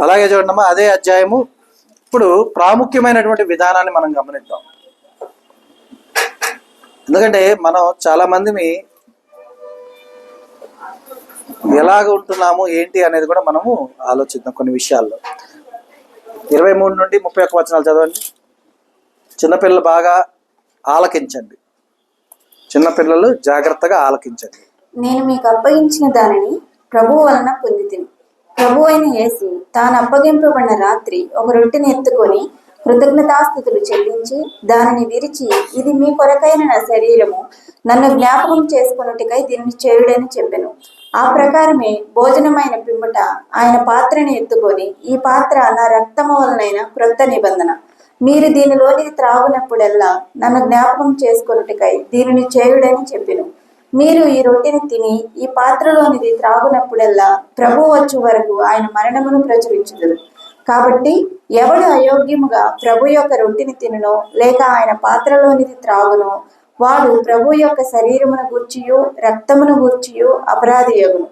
అలాగే చూడమ్మా, అదే అధ్యాయము. ఇప్పుడు ప్రాముఖ్యమైనటువంటి విధానాన్ని మనం గమనిద్దాం. ఎందుకంటే మనం చాలా మందిని ఎలాగ ఉంటున్నాము ఏంటి అనేది కూడా మనము ఆలోచిద్దాం కొన్ని విషయాల్లో. 23 నుండి 31 వచనాలు చదవండి. చిన్నపిల్లలు బాగా ఆలకించండి. చిన్నపిల్లలు జాగ్రత్తగా ఆలకించండి. నేను మీకు అప్పగించిన దానిని ప్రభువు వలన పొందితిని. ప్రభు అయిన యేసు తాను అప్పగింపబడిన రాత్రి ఒక రొట్టెని ఎత్తుకొని కృతజ్ఞతాస్థుతులు చెల్లించి దానిని విరిచి, ఇది మీ కొరకైన నా శరీరము, నన్ను జ్ఞాపకం చేసుకొనుటకై దీనిని చేయుడని చెప్పెను. ఆ ప్రకారమే భోజనమైన పిమ్మట ఆయన పాత్రని ఎత్తుకొని, ఈ పాత్ర నా రక్తము వలనైన క్రొత్త నిబంధన. మీరు దీనిలోనికి త్రాగునప్పుడల్లా నన్ను జ్ఞాపకం చేసుకొనుటకై దీనిని చేయుడని చెప్పెను. మీరు ఈ రొట్టెని తిని ఈ పాత్రలోనిది త్రాగునప్పుడల్లా ప్రభు వచ్చు వరకు ఆయన మరణమును ప్రచురించుదురు. కాబట్టి ఎవడు అయోగ్యముగా ప్రభు యొక్క రొట్టెని తినునో లేక ఆయన పాత్రలోనిది త్రాగునో వాడు ప్రభు యొక్క శరీరమును గూర్చియు రక్తమును గూర్చియు అపరాధి యగును.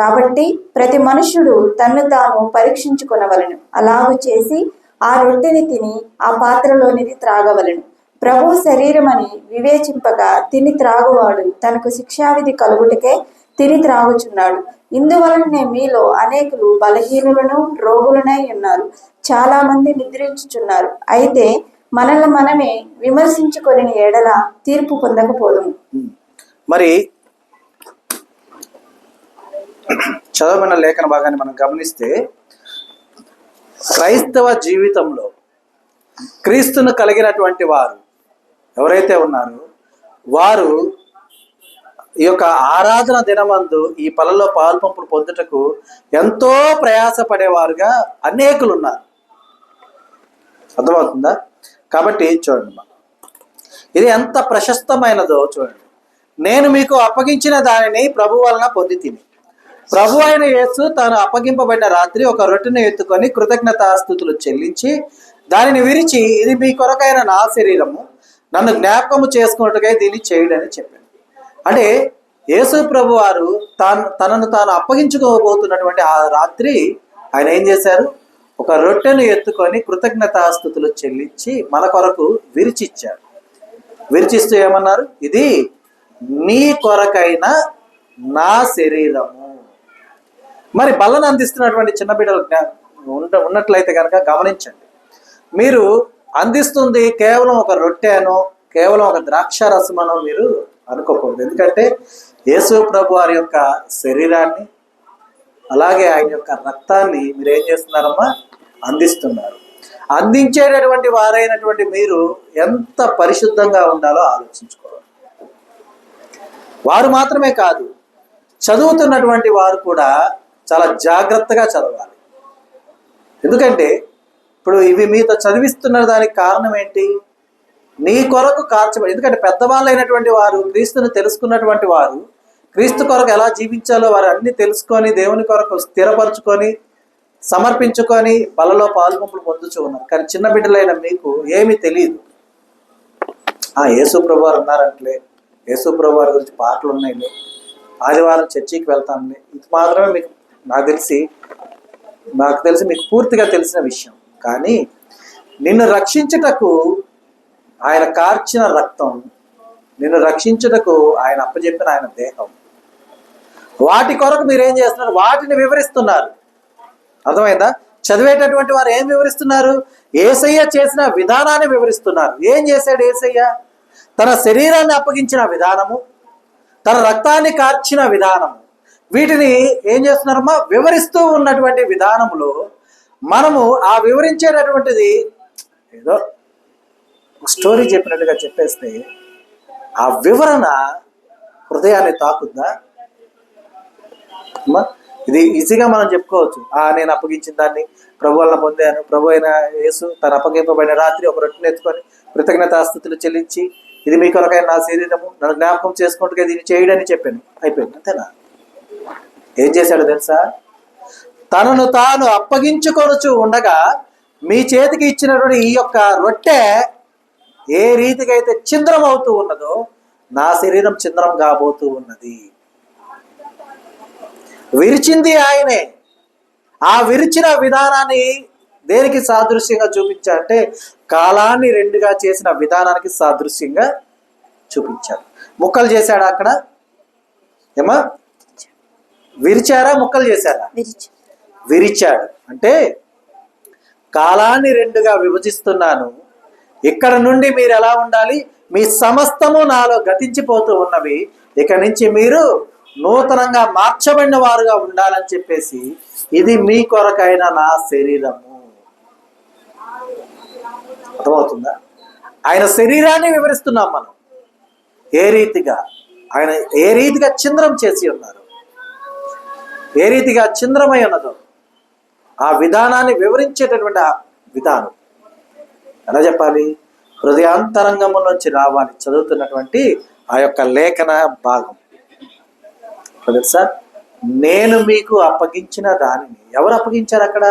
కాబట్టి ప్రతి మనుష్యుడు తన్ను తాను పరీక్షించుకొనవలెను. అలాగు చేసి ఆ రొట్టెని తిని ఆ పాత్రలోనిది త్రాగవలెను. ప్రభు శరీరమని వివేచింపక తిని త్రాగువాడు తనకు శిక్షావిధి కలుగుటకే తిని త్రాగుచున్నాడు. ఇందువలనే మీలో అనేకులు బలహీనులను రోగులనై ఉన్నారు, చాలా మంది నిద్రించుచున్నారు. అయితే మనల్ని మనమే విమర్శించుకొని ఎడల తీర్పు పొందకపోదుము. మరి చదవబడిన లేఖన భాగాన్ని మనం గమనిస్తే, క్రైస్తవ జీవితంలో క్రీస్తును కలిగినటువంటి వారు ఎవరైతే ఉన్నారో వారు ఈ యొక్క ఆరాధన దినమందు ఈ పనుల్లో పాల్పంపుడు పొందుటకు ఎంతో ప్రయాసపడేవారుగా అనేకులు ఉన్నారు. అర్థమవుతుందా? కాబట్టి చూడండి, ఇది ఎంత ప్రశస్తమైనదో చూడండి. నేను మీకు అప్పగించిన దానిని ప్రభు వలన పొంది తిని. ప్రభు అయిన యేసు తాను అప్పగింపబడిన రాత్రి ఒక రొట్టెను ఎత్తుకొని కృతజ్ఞతాస్తుతులు చెల్లించి దానిని విరిచి, ఇది మీ కొరకైన నా శరీరము, నన్ను జ్ఞాపకము చేసుకున్నట్టుగా దీన్ని చేయుడని చెప్పాను. అంటే యేసు ప్రభు వారు తనను తాను అప్పగించుకోబోతున్నటువంటి ఆ రాత్రి ఆయన ఏం చేశారు? ఒక రొట్టెను ఎత్తుకొని కృతజ్ఞతాస్తుతులు చెల్లించి మన కొరకు విరిచిచ్చారు. విరిచిస్తూ ఏమన్నారు? ఇది నీ కొరకైన నా శరీరము. మరి బలను అందిస్తున్నటువంటి చిన్న బిడ్డలు ఉన్నట్లయితే కనుక గమనించండి, మీరు అందిస్తుంది కేవలం ఒక రొట్టెనో కేవలం ఒక ద్రాక్ష రసమనో మీరు అనుకోకూడదు. ఎందుకంటే యేసు ప్రభు వారి యొక్క శరీరాన్ని అలాగే ఆయన యొక్క రక్తాన్ని మీరు ఏం చేస్తున్నారమ్మా? అందిస్తున్నారు. అందించేటటువంటి వారైనటువంటి మీరు ఎంత పరిశుద్ధంగా ఉండాలో ఆలోచించుకోవాలి. వారు మాత్రమే కాదు, చదువుతున్నటువంటి వారు కూడా చాలా జాగ్రత్తగా చదవాలి. ఎందుకంటే ఇప్పుడు ఇవి మీతో చదివిస్తున్న దానికి కారణం ఏంటి? నీ కొరకు కార్చబడి. ఎందుకంటే పెద్దవాళ్ళైనటువంటి వారు, క్రీస్తుని తెలుసుకున్నటువంటి వారు, క్రీస్తు కొరకు ఎలా జీవించాలో వారు అన్ని తెలుసుకొని దేవుని కొరకు స్థిరపరచుకొని సమర్పించుకొని బలలో పాల్పంపులు పొందుతూ ఉన్నారు. కానీ చిన్న బిడ్డలైన మీకు ఏమీ తెలియదు. యేసు ప్రభు వారు ఉన్నారంటలే, యేసు ప్రభు వారి గురించి పాటలు ఉన్నాయిలే, ఆదివారం చర్చికి వెళ్తాంలే, ఇది మాత్రమే మీకు నాకు తెలిసి మీకు పూర్తిగా తెలిసిన విషయం. కానీ నిన్ను రక్షించుటకు ఆయన కార్చిన రక్తం, నిన్ను రక్షించుటకు ఆయన అప్పచెప్పిన ఆయన దేహం, వాటి కొరకు మీరేం చేస్తున్నారు? వాటిని వివరిస్తున్నారు. అర్థమైందా? చదివేటటువంటి వారు ఏం వివరిస్తున్నారు? యేసయ్య చేసిన విధానాన్ని వివరిస్తున్నారు. ఏం చేశాడు యేసయ్య? తన శరీరాన్ని అప్పగించిన విధానము, తన రక్తాన్ని కార్చిన విధానము, వీటిని ఏం చేస్తున్నారమ్మా? వివరిస్తూ ఉన్నటువంటి విధానములో మనము ఆ వివరించేటటువంటిది ఏదో స్టోరీ చెప్పినట్టుగా చెప్పేస్తే ఆ వివరణ హృదయాన్ని తాకుద్దా? ఇది ఈజీగా మనం చెప్పుకోవచ్చు. నేను అప్పగించిన దాన్ని ప్రభు వలన పొందాను. ప్రభు అయిన యేసు తను అప్పగింపబడిన రాత్రి ఒక రొట్టెను ఎత్తుకొని కృతజ్ఞతాస్తుతులు చెల్లించి, ఇది మీ కొరకైన నా శరీరము, నన్ను జ్ఞాపకం చేసుకుంటూ దీన్ని చేయడని చెప్పాను. అయిపోయింది, అంతేనా? ఏం చేశాడు తెలుసా? తనను తాను అప్పగించుకొనుచు ఉండగా మీ చేతికి ఇచ్చినటువంటి ఈ యొక్క రొట్టె ఏ రీతిగా అయితే ఛిద్రం అవుతూ ఉన్నదో నా శరీరం ఛిద్రం కాబోతూ ఉన్నది. విరిచింది ఆయనే. ఆ విరిచిన విధానాన్ని దేనికి సాదృశ్యంగా చూపించారంటే కాలాన్ని రెండుగా చేసిన విధానానికి సాదృశ్యంగా చూపించారు. ముక్కలు చేశాడా అక్కడ? ఏమా విరిచారా ముక్కలు చేశారా? విరిచాడు. అంటే కాలాన్ని రెండుగా విభజిస్తున్నాను, ఇక్కడ నుండి మీరు ఎలా ఉండాలి, మీ సమస్తము నాలో గతించిపోతూ ఉన్నవి, ఇక నుంచి మీరు నూతనంగా మార్చబడిన వారుగా ఉండాలని చెప్పేసి ఇది మీ కొరకైన నా శరీరము. అర్థమవుతుందా? ఆయన శరీరాన్ని వివరిస్తున్నాం మనం. ఏ రీతిగా ఆయన ఏ రీతిగా ఛిద్రం చేసి ఉన్నారు, ఏ రీతిగా ఛిద్రమై ఉన్నదో ఆ విధానాన్ని వివరించేటటువంటి ఆ విధానం ఎలా చెప్పాలి? హృదయాంతరంగంలోంచి రావాలి చదువుతున్నటువంటి ఆ యొక్క లేఖన భాగం. తెలుసా, నేను మీకు అప్పగించిన దానిని ఎవరు అప్పగించారు? అక్కడ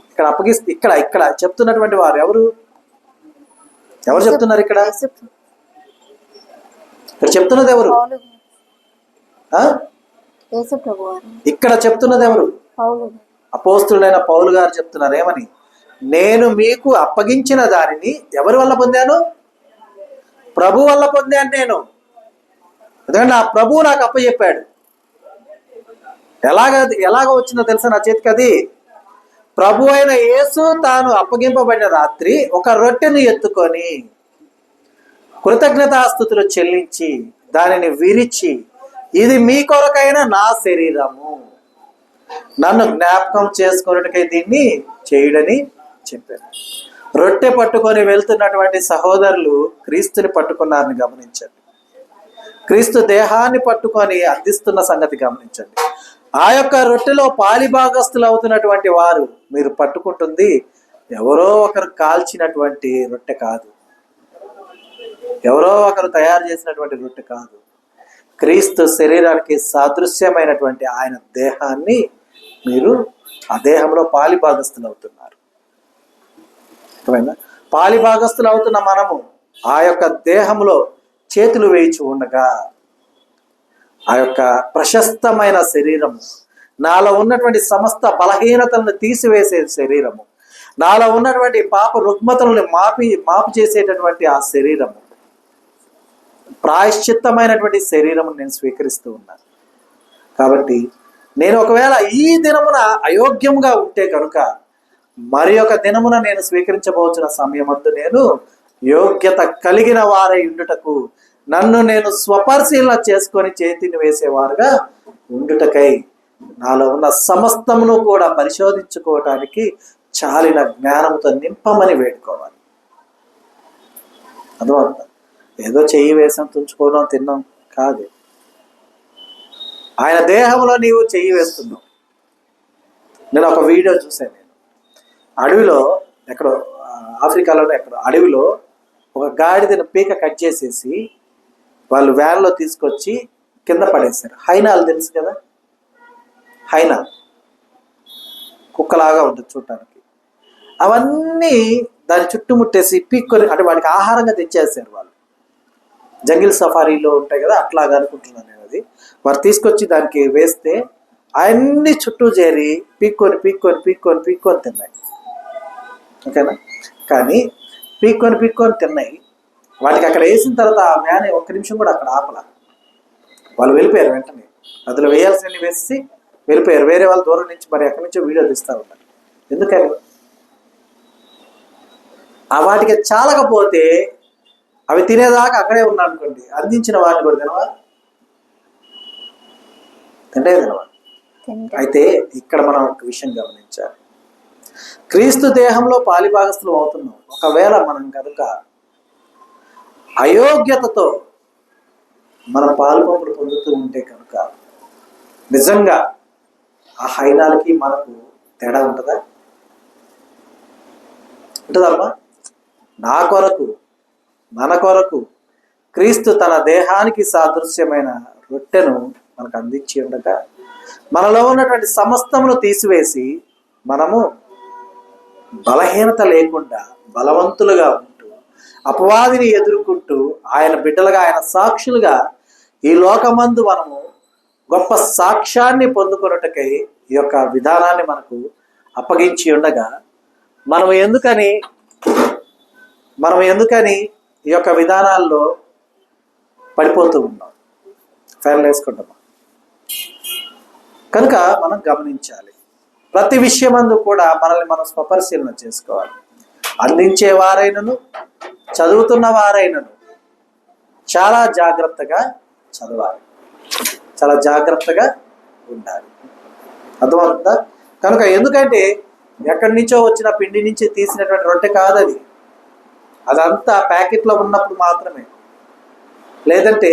ఇక్కడ అప్పగిస్తే ఇక్కడ చెప్తున్నటువంటి వారు ఎవరు చెప్తున్నారు? ఇక్కడ చెప్తున్నది ఎవరు? ఇక్కడ చెప్తున్నది ఎవరు? అపోస్తులైన పౌలు గారు చెప్తున్నారు. ఏమని? నేను మీకు అప్పగించిన దానిని ఎవరి వల్ల పొందాను? ప్రభు వల్ల పొందాను నేను. ఎందుకంటే ఆ ప్రభువు నాకు అప్పచెప్పాడు. ఎలాగ వచ్చిందో తెలుసా నా చేతికి? అది ప్రభు అయిన యేసు తాను అప్పగింపబడిన రాత్రి ఒక రొట్టెను ఎత్తుకొని కృతజ్ఞతాస్తుతులు చెల్లించి దానిని విరిచి, ఇది మీ కొరకైన నా శరీరము, నన్ను జ్ఞాపకం చేసుకున్నట్టుకై దీన్ని చేయుడని చెప్పారు. రొట్టె పట్టుకొని వెళ్తున్నటువంటి సహోదరులు క్రీస్తుని పట్టుకున్నారని గమనించండి. క్రీస్తు దేహాన్ని పట్టుకొని అందిస్తున్న సంగతి గమనించండి. ఆ యొక్క రొట్టెలో పాలిభాగస్తులు అవుతున్నటువంటి వారు మీరు పట్టుకుంటుంది ఎవరో ఒకరు కాల్చినటువంటి రొట్టె కాదు, ఎవరో ఒకరు తయారు చేసినటువంటి రొట్టె కాదు. క్రీస్తు శరీరానికి సాదృశ్యమైనటువంటి ఆయన దేహాన్ని మీరు ఆ దేహంలో పాలిభాగస్తులు అవుతున్నారు. అర్థమైందా? పాలిభాగస్తులు అవుతున్న మనము ఆ యొక్క దేహంలో చేతులు వేయిచి ఉండగా ఆ యొక్క ప్రశస్తమైన శరీరము, నాలో ఉన్నటువంటి సమస్త బలహీనతలను తీసివేసే శరీరము, నాలో ఉన్నటువంటి పాప రుగ్మతలను మాపు చేసేటటువంటి ఆ శరీరము, ప్రాయశ్చిత్తమైనటువంటి శరీరము నేను స్వీకరిస్తూ ఉన్నాను. కాబట్టి నేను ఒకవేళ ఈ దినమున అయోగ్యంగా ఉంటే కనుక మరి ఒక దినమున నేను స్వీకరించబోతున్న సమయమందు నేను యోగ్యత కలిగిన వారై ఉండుటకు, నన్ను నేను స్వపరిశీలన చేసుకొని చేతిని వేసేవారుగా ఉండుటకై నాలో ఉన్న సమస్తమును కూడా పరిశోధించుకోవటానికి చాలిన జ్ఞానంతో నింపమని వేడుకోవాలి. అర్థమవుతుందా? ఏదో చెయ్యి వేసాం తుంచుకోవడం తిన్నాం కాదు. ఆయన దేహంలో నీవు చెయ్యి వేస్తున్నావు. నేను ఒక వీడియో చూశాను. నేను అడవిలో ఎక్కడో ఆఫ్రికాలోనే ఎక్కడో అడవిలో ఒక గాడిదను పీక కట్ చేసేసి వాళ్ళు వ్యాన్లో తీసుకొచ్చి కింద పడేశారు. హైనాలు తెలుసు కదా, హైనా కుక్కలాగా ఉంటుంది చూడటానికి. అవన్నీ దాన్ని చుట్టుముట్టేసి పీక్కొని అంటే వాడికి ఆహారంగా తెచ్చేసారు వాళ్ళు. జంగిల్ సఫారీలో ఉంటాయి కదా, అట్లాగా అనుకుంటున్నాను నేను. అది వారు తీసుకొచ్చి దానికి వేస్తే అవన్నీ చుట్టూ చేరి పీక్కొని పీక్కొని పీక్కొని పీక్కొని తిన్నాయి. ఓకేనా? కానీ పీక్కొని తిన్నాయి. వాటికి అక్కడ వేసిన తర్వాత ఆ వ్యాన్ ఒక్క నిమిషం కూడా అక్కడ ఆపల. వాళ్ళు వెళ్ళిపోయారు వెంటనే. అందులో వేయాల్సినవి వేసి వెళ్ళిపోయారు. వేరే వాళ్ళు దూరం నుంచి మరి ఎక్కడి నుంచో వీడియో తీస్తూ ఉన్నారు. ఎందుకని? ఆ వాటికి చాలకపోతే అవి తినేదాకా అక్కడే ఉన్నా అనుకోండి, అందించిన వాటిని కూడా తినవా? తినవా? అయితే ఇక్కడ మనం ఒక విషయం గమనించాలి. క్రీస్తు దేహంలో పాలిభాగస్తులు అవుతున్నాం. ఒకవేళ మనం కనుక అయోగ్యతతో మనం పాలుపంపులు పొందుతూ ఉంటే కనుక నిజంగా ఆ హైనాలకి మనకు తేడా ఉంటుందా? ఉంటుందమ్మా? నా కొరకు మన కొరకు క్రీస్తు తన దేహానికి సాదృశ్యమైన రొట్టెను మనకు అందించి ఉండగా మనలో ఉన్నటువంటి సమస్తమును తీసివేసి మనము బలహీనత లేకుండా బలవంతులుగా ఉంటూ అపవాదిని ఎదుర్కొంటూ ఆయన బిడ్డలుగా, ఆయన సాక్షులుగా ఈ లోకమందు మనము గొప్ప సాక్ష్యాన్ని పొందుకొనుటకై ఈ యొక్క విధానాన్ని మనకు అప్పగించి ఉండగా మనం ఎందుకని ఈ యొక్క విధానాల్లో పడిపోతూ ఉన్నాం, ఫైనల్ వేసుకుంటాం. కనుక మనం గమనించాలి, ప్రతి విషయమందు కూడా మనల్ని మనం స్వపరిశీలన చేసుకోవాలి. అందించే వారైనను చదువుతున్న వారైనను చాలా జాగ్రత్తగా చదవాలి, చాలా జాగ్రత్తగా ఉండాలి. అర్థమవుతుందా? కనుక ఎందుకంటే ఎక్కడి నుంచో వచ్చిన పిండి నుంచి తీసినటువంటి రొట్టె కాదు అది. అదంతా ప్యాకెట్లో ఉన్నప్పుడు మాత్రమే, లేదంటే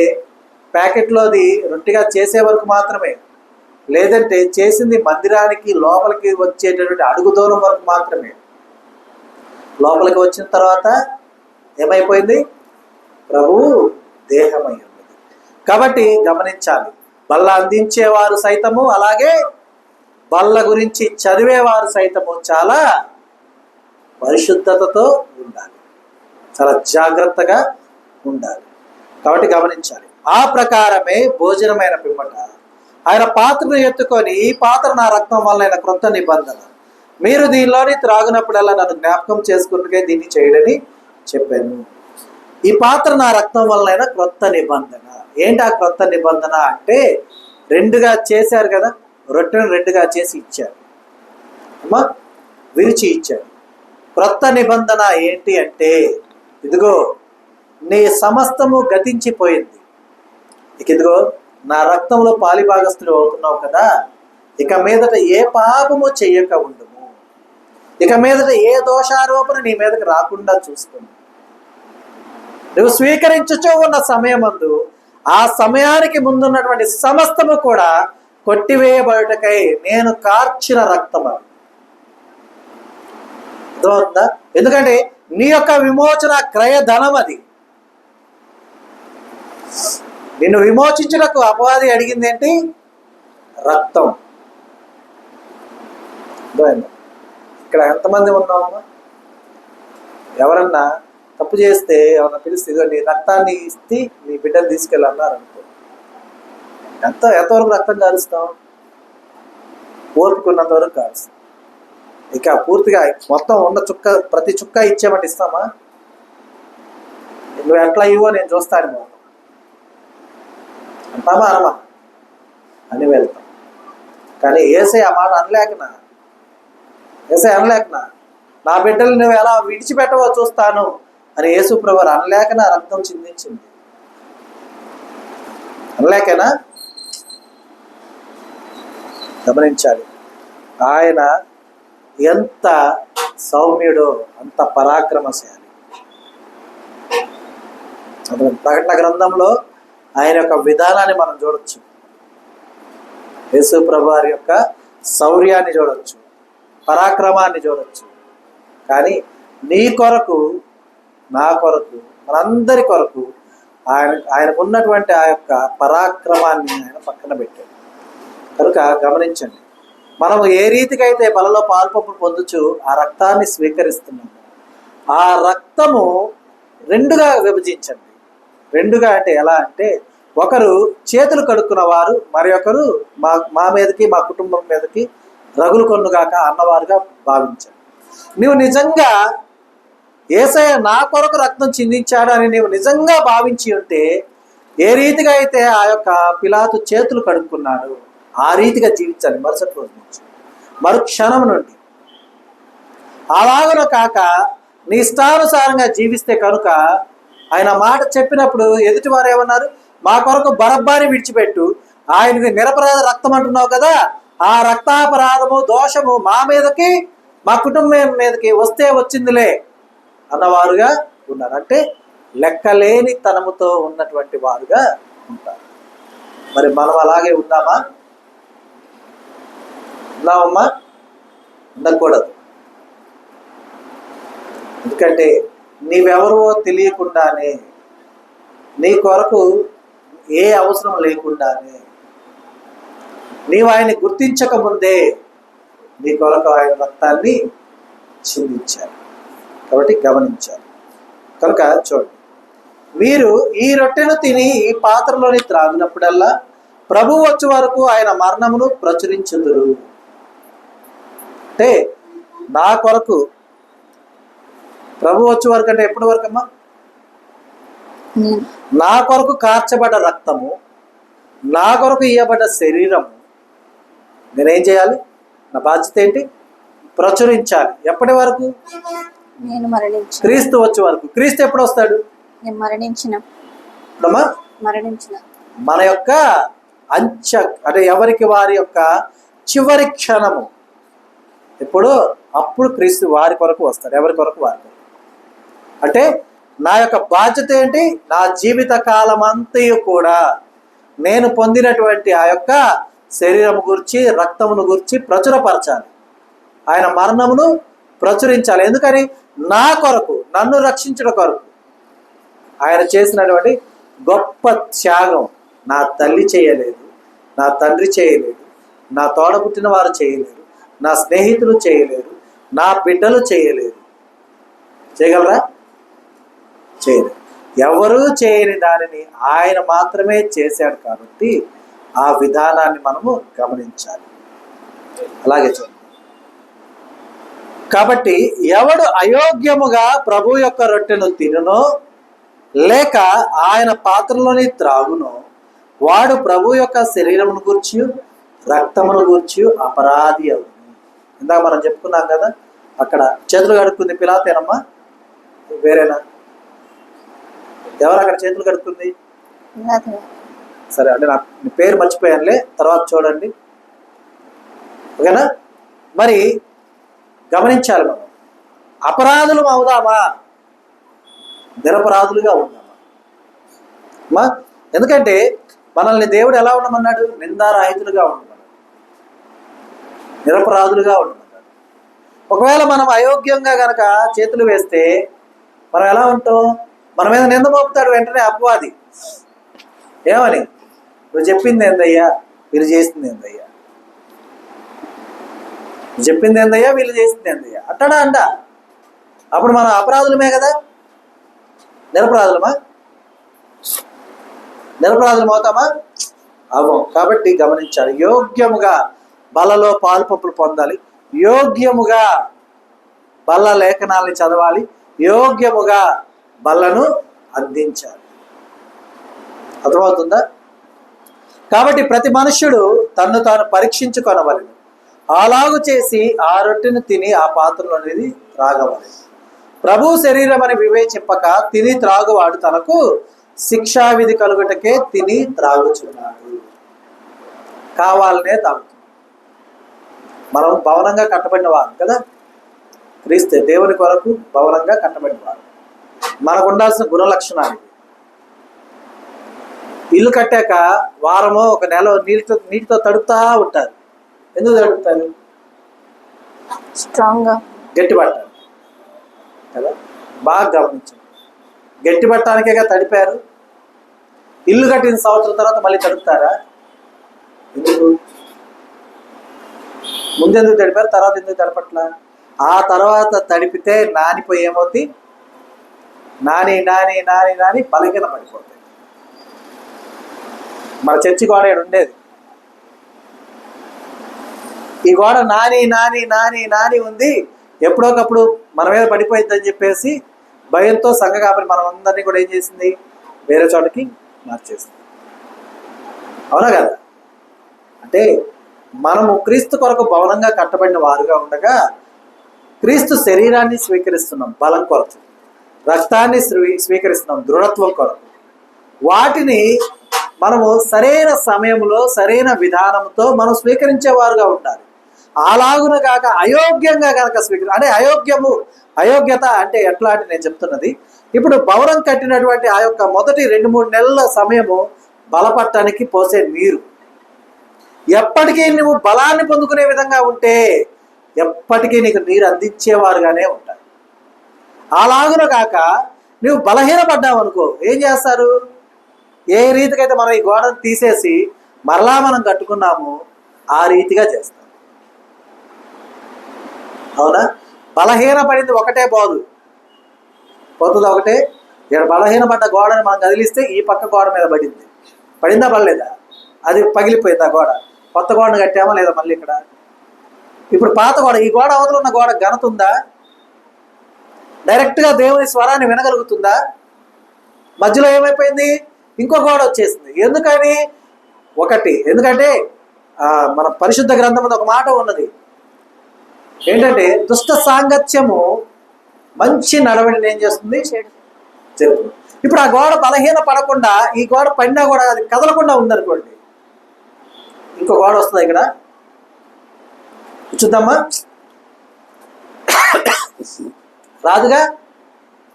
ప్యాకెట్లో అది రొట్టెగా చేసే వరకు మాత్రమే, లేదంటే చేసింది మందిరానికి లోపలికి వచ్చేటటువంటి అడుగు దూరం వరకు మాత్రమే. లోపలికి వచ్చిన తర్వాత ఏమైపోయింది? ప్రభువు దేహమై ఉన్నది. కాబట్టి గమనించాలి, బల్ల అందించేవారు సైతము, అలాగే బల్ల గురించి చదివేవారు సైతము చాలా పరిశుద్ధతతో ఉండాలి, చాలా జాగ్రత్తగా ఉండాలి. కాబట్టి గమనించాలి. ఆ ప్రకారమే భోజనమైన పిమ్మట ఆయన పాత్రను ఎత్తుకొని, ఈ పాత్ర నా రక్తం వలన క్రొత్త నిబంధన, మీరు దీనిలోని త్రాగునప్పుడల్లా నన్ను జ్ఞాపకం చేసుకుంటే దీన్ని చేయడని చెప్పాను. ఈ పాత్ర నా రక్తం వలన క్రొత్త నిబంధన. ఏంటి ఆ క్రొత్త నిబంధన అంటే, రెండుగా చేశారు కదా, రొట్టెను రెండుగా చేసి ఇచ్చారు, అమ్మా విరిచి ఇచ్చారు. క్రొత్త నిబంధన ఏంటి అంటే, ఇదిగో నీ సమస్తము గతించిపోయింది, ఇక ఇదిగో నా రక్తంలో పాలిభాగస్తులు అవుతున్నావు కదా, ఇక మీదట ఏ పాపము చెయ్యక ఉండుము, ఇక మీదట ఏ దోషారోపణ నీ మీదకి రాకుండా చూసుకుని, నువ్వు స్వీకరించుచూ ఉన్న సమయమందు ఆ సమయానికి ముందున్నటువంటి సమస్తము కూడా కొట్టివేయబడుటకై నేను కార్చిన రక్తం అది. అర్థమవుతుందా? ఎందుకంటే నీ యొక్క విమోచన క్రయధనం అది. నిన్ను విమోచించుటకు అపవాది అడిగింది ఏంటి? రక్తం. ఇక్కడ ఎంతమంది ఉన్నామమ్మా? ఎవరన్నా తప్పు చేస్తే ఎవరన్నా పిలిస్తే ఇదో నీ రక్తాన్ని ఇస్తే నీ బిడ్డను తీసుకెళ్ళన్నారు అనుకో, ఎంతవరకు రక్తం కారుస్తాం? ఓర్పుకున్నంత వరకు కారుస్తాం. ఇక పూర్తిగా మొత్తం ఉన్న ప్రతి చుక్క ఇచ్చేమంటే ఇస్తామా? నువ్వు ఎట్లా ఇవ్వో నేను చూస్తాను అంటామా? అనమా? అని వెళ్తాం. కానీ ఏసై ఆ మాట అనలేకనా, నా బిడ్డలు నువ్వు ఎలా విడిచిపెట్టవో చూస్తాను అని యేసు ప్రభువు అనలేకనా రక్తం చిందించింది. అనలేకనా? గమనించాలి, ఆయన ఎంత సౌమ్యుడో అంత పరాక్రమశాలి. ప్రకటన గ్రంథంలో ఆయన యొక్క విధానాన్ని మనం చూడొచ్చు, యేసు ప్రభు వారి యొక్క శౌర్యాన్ని చూడొచ్చు, పరాక్రమాన్ని చూడొచ్చు. కానీ నీ కొరకు, నా కొరకు, మనందరి కొరకు ఆయనకు ఉన్నటువంటి ఆ యొక్క పరాక్రమాన్ని ఆయన పక్కన పెట్టాడు. కనుక గమనించండి, మనము ఏ రీతికి అయితే బలలో పాల్పంపులు పొందుచు ఆ రక్తాన్ని స్వీకరిస్తున్నాము, ఆ రక్తము రెండుగా విభజించండి. రెండుగా అంటే ఎలా అంటే, ఒకరు చేతులు కడుక్కున్న వారు, మరి ఒకరు మా మీదకి, మా కుటుంబం మీదకి రగులు కొన్నుగాక అన్నవారుగా భావించండి. నువ్వు నిజంగా యేసయ్య నా కొరకు రక్తం చిందించాడు అని నీవు నిజంగా భావించి ఉంటే, ఏ రీతిగా అయితే ఆ యొక్క పిలాతు చేతులు కడుక్కున్నాడు ఆ రీతిగా జీవించాలి మరుసటి రోజు నుంచి, మరుక్షణం నుండి. అలాగన కాక నీ ఇష్టానుసారంగా జీవిస్తే కనుక ఆయన మాట చెప్పినప్పుడు ఎదుటివారు ఏమన్నారు? మా కొరకు బరబ్బాని విడిచిపెట్టు, ఆయనది నిరపరాధ రక్తం అంటున్నావు కదా, ఆ రక్తాపరాధము దోషము మా మీదకి, మా కుటుంబం మీదకి వస్తే వచ్చిందిలే అన్నవారుగా ఉన్నారు. అంటే లెక్కలేని తనముతో ఉన్నటువంటి వారుగా ఉంటారు. మరి మనం అలాగే ఉన్నామా? ఉన్నామమ్మా? ఉండకూడదు. ఎందుకంటే నీవెవరో తెలియకుండానే, నీ కొరకు ఏ అవసరం లేకుండానే, నీవు ఆయన్ని గుర్తించక ముందే నీ కొరకు ఆయన రక్తాన్ని చిందించారు. కాబట్టి గమనించారు. కనుక చూడండి, మీరు ఈ రొట్టెను తిని ఈ పాత్రలోని త్రాగినప్పుడల్లా ప్రభు వచ్చే వరకు ఆయన మరణమును ప్రచురించుదురు. అంటే నా కొరకు ప్రభు వచ్చే వరకు అంటే ఎప్పటి వరకు అమ్మా? నా కొరకు కార్చబడ్డ రక్తము, నా కొరకు ఇయ్యబడ్డ శరీరము నేనేం చేయాలి? నా బాధ్యత ఏంటి? ప్రచురించాలి. ఎప్పటి వరకు? నేను మరణించిన క్రీస్తు వచ్చే వరకు. క్రీస్తు ఎప్పుడు వస్తాడు? నేను మరణించిన మన యొక్క అంచె అంటే ఎవరికి వారి యొక్క చివరి క్షణము ఎప్పుడు? అప్పుడు క్రీస్తు వారి కొరకు వస్తాడు. ఎవరి కొరకు? వారి కొరకు. అంటే నా యొక్క బాధ్యత ఏంటి? నా జీవిత కాలం అంతయు కూడా నేను పొందినటువంటి ఆ యొక్క శరీరము గురించి, రక్తమును గురించి ప్రచురపరచాలి. ఆయన మరణమును ప్రచురించాలి. ఎందుకని? నా కొరకు, నన్ను రక్షించడం కొరకు ఆయన చేసినటువంటి గొప్ప త్యాగం నా తల్లి చేయలేదు, నా తండ్రి చేయలేదు, నా తోడ పుట్టిన వారు చేయలేరు, నా స్నేహితులు చేయలేరు, నా బిడ్డలు చేయలేరు. చేయగలరా? చేయలేరు. ఎవరూ చేయని దానిని ఆయన మాత్రమే చేశాడు. కాబట్టి ఆ విధానాన్ని మనము గమనించాలి. అలాగే చూడండి, కాబట్టి ఎవడు అయోగ్యముగా ప్రభు యొక్క రొట్టెను తినునో లేక ఆయన పాత్రలోని త్రాగునో వాడు ప్రభు యొక్క శరీరమును గూర్చి, రక్తమును గూర్చి అపరాధి అవును. ఇందాక మనం చెప్పుకున్నాం కదా, అక్కడ చేతులు కడుక్కుంది పిలాతేనమ్మా? వేరేనా? ఎవరు అక్కడ చేతులు కడుక్కుంది? సరే, అంటే నాకు నీ పేరు మర్చిపోయానులే, తర్వాత చూడండి. ఓకేనా? మరి గమనించాలి, మనం అపరాధులు అవుదామా, నిరపరాధులుగా ఉన్నామా? ఎందుకంటే మనల్ని దేవుడు ఎలా ఉండమన్నాడు? నిందారహితులుగా ఉండమన్నాడు, నిరపరాధులుగా ఉండమన్నాడు. ఒకవేళ మనం అయోగ్యంగా గనక చేతులు వేస్తే మనం ఎలా ఉంటాం? మన మీద నింద మోపుతాడు వెంటనే అపవాది. ఏమని? నువ్వు చెప్పింది ఏందయ్యా, వీళ్ళు చేసింది ఏందయ్యా, చెప్పింది ఏందయ్యా, వీళ్ళు చేసింది ఏందయ్యా అంటాడా? అంట. అప్పుడు మనం అపరాధులమే కదా, నిరపరాధులమా? నిరపరాధులం అవుతామా? అవ్వం. కాబట్టి గమనించాలి, యోగ్యముగా బలలో పాలు పంపులు పొందాలి, యోగ్యముగా బల్ల లేఖనాల్ని చదవాలి, యోగ్యముగా బల్లను అందించాలి. అర్థమవుతుందా? కాబట్టి ప్రతి మనుష్యుడు తన్ను తాను పరీక్షించుకొనవలెను, అలాగు చేసి ఆ రొట్టెను తిని ఆ పాత్రలో అనేది త్రాగవలెను. ప్రభు శరీరం అని వివేచింపక తిని త్రాగువాడు తనకు శిక్షావిధి కలుగుటకే తిని త్రాగుచున్నాడు. కావాలనే తాగుతుంది. మనం భవనంగా కట్టబడిన వారు కదా, క్రీస్తు దేవుని కొరకు భవనంగా కట్టబడిన వారు. మనకు ఉండాల్సిన గుణ లక్షణాలు. ఇల్లు కట్టాక వారమో ఒక నెల నీటితో తడుపుతా ఉంటారు. ఎందుకు తడుపుతారు? స్ట్రాంగ్గా గట్టి పట్టాలి కదా. బాగా గమనించండి, గట్టి పట్టడానికేగా తడిపారు. ఇల్లు కట్టిన సంవత్సరం తర్వాత మళ్ళీ తడుపుతారా? ఎందుకు? ముందెందుకు తడిపారు, తర్వాత ఎందుకు తడపట్లా? ఆ తర్వాత తడిపితే నానిపోయి ఏమవుతుంది? నాని నాని నాని నాని బలహీన పడిపోతాయి. మన చర్చి గోడ ఉండేది, ఈ గోడ నాని నాని నాని నాని ఉంది, ఎప్పుడోకప్పుడు మన మీద పడిపోయిందని చెప్పేసి భయంతో సంఘ కాపరి మనం అందరినీ కూడా ఏం చేసింది? వేరే చోటకి మార్చేసింది. అవునా కదా? అంటే మనము క్రీస్తు కొరకు భవనంగా కట్టబడిన వారుగా ఉండగా క్రీస్తు శరీరాన్ని స్వీకరిస్తున్నాం బలం కొరకు, రక్తాన్ని స్వీకరిస్తున్నాం దృఢత్వం కొరకు. వాటిని మనము సరైన సమయంలో సరైన విధానంతో మనం స్వీకరించేవారుగా ఉండాలి. అలాగున కాక అయోగ్యంగా కనుక అంటే అయోగ్యత అంటే ఎట్లా అంటే నేను చెప్తున్నది, ఇప్పుడు భవనం కట్టినటువంటి ఆ యొక్క మొదటి 2-3 నెలల సమయము బలపడటానికి పోసే నీరు. ఎప్పటికీ నువ్వు బలాన్ని పొందుకునే విధంగా ఉంటే ఎప్పటికీ నీకు నీరు అందించేవారుగానే ఉంటాయి. అలాగున కాక నువ్వు బలహీనపడ్డావు అనుకో, ఏం చేస్తారు? ఏ రీతికైతే మనం ఈ గోడను తీసేసి మరలా మనం కట్టుకున్నాము ఆ రీతిగా చేస్తాం. అవునా? బలహీనపడింది ఒకటే పోతుంది ఒకటే. ఇక్కడ బలహీనపడ్డ గోడని మనం కదిలిస్తే ఈ పక్క గోడ మీద పడిందా పడలేదా? అది పగిలిపోయింది ఆ గోడ. కొత్త గోడను కట్టామా లేదా? మళ్ళీ ఇక్కడ ఇప్పుడు పాత గోడ, ఈ గోడ అవతల ఉన్న గోడ ఘనత ఉందా? డైరెక్ట్గా దేవుని స్వరాన్ని వినగలుగుతుందా? మధ్యలో ఏమైపోయింది? ఇంకో గోడ వచ్చేసింది. ఎందుకంటే మన పరిశుద్ధ గ్రంథం ఒక మాట ఉన్నది ఏంటంటే, దుష్ట సాంగత్యము మంచి నడవడిని ఏం చేస్తుంది? చెడు. ఇప్పుడు ఆ గోడ బలహీన పడకుండా, ఈ గోడ పడినా కూడా అది కదలకుండా ఉందనుకోండి, ఇంకో గోడ వస్తుంది ఇక్కడ. చూద్దామా? రాదుగా.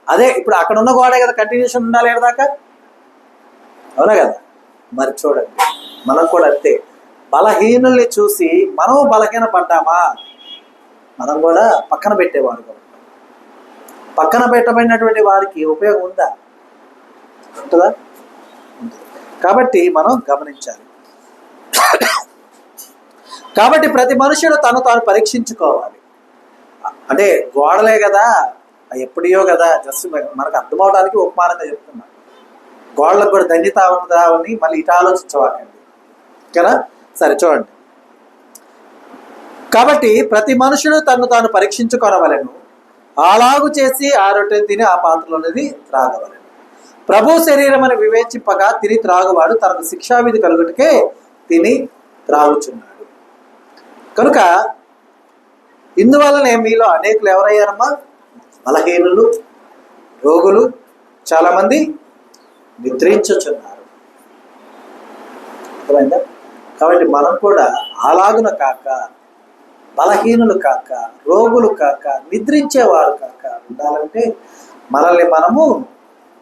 అదే ఇప్పుడు అక్కడ ఉన్న గోడే కదా కంటిన్యూషన్ ఉండాలి ఏడదాకా, అవునా కదా? మరి చూడండి, మనం కూడా అంతే. బలహీనుల్ని చూసి మనం బలహీన పడ్డామా, మనం కూడా పక్కన పెట్టేవాడు కదా. పక్కన పెట్టబడినటువంటి వారికి ఉపయోగం ఉందా? ఉంటుందా? కాబట్టి మనం గమనించాలి. కాబట్టి ప్రతి మనుషుడు తను తాను పరీక్షించుకోవాలి. అంటే గోడలే కదా, ఎప్పుడో కదా, జస్ట్ మనకు అర్థమవడానికి ఉపమానంగా చెప్తున్నా. గోడలకు కూడా ధన్యత ఉందా అని మళ్ళీ ఇటు ఆలోచించవాకండి కదా. సరే చూడండి. కాబట్టి ప్రతి మనుషుడు తను తాను పరీక్షించుకొనవలెను, అలాగు చేసి ఆ రొట్టెను తిని ఆ పాత్రలోనిది త్రాగవలెను. ప్రభు శరీరం అని వివేచింపగా తిని త్రాగువాడు తనకు శిక్షావిధి కలుగుటకే తిని త్రాగుచున్నాడు. కనుక ఇందువల్లనే మీలో అనేకులు ఎవరయ్యారమ్మా? బలహీనులు, రోగులు, చాలామంది నిద్రించుచున్నారు. అర్థమైందా? కాబట్టి మనం కూడా అలాగున కాక, బలహీనులు కాక, రోగులు కాక, నిద్రించేవారు కాక ఉండాలంటే మనల్ని మనము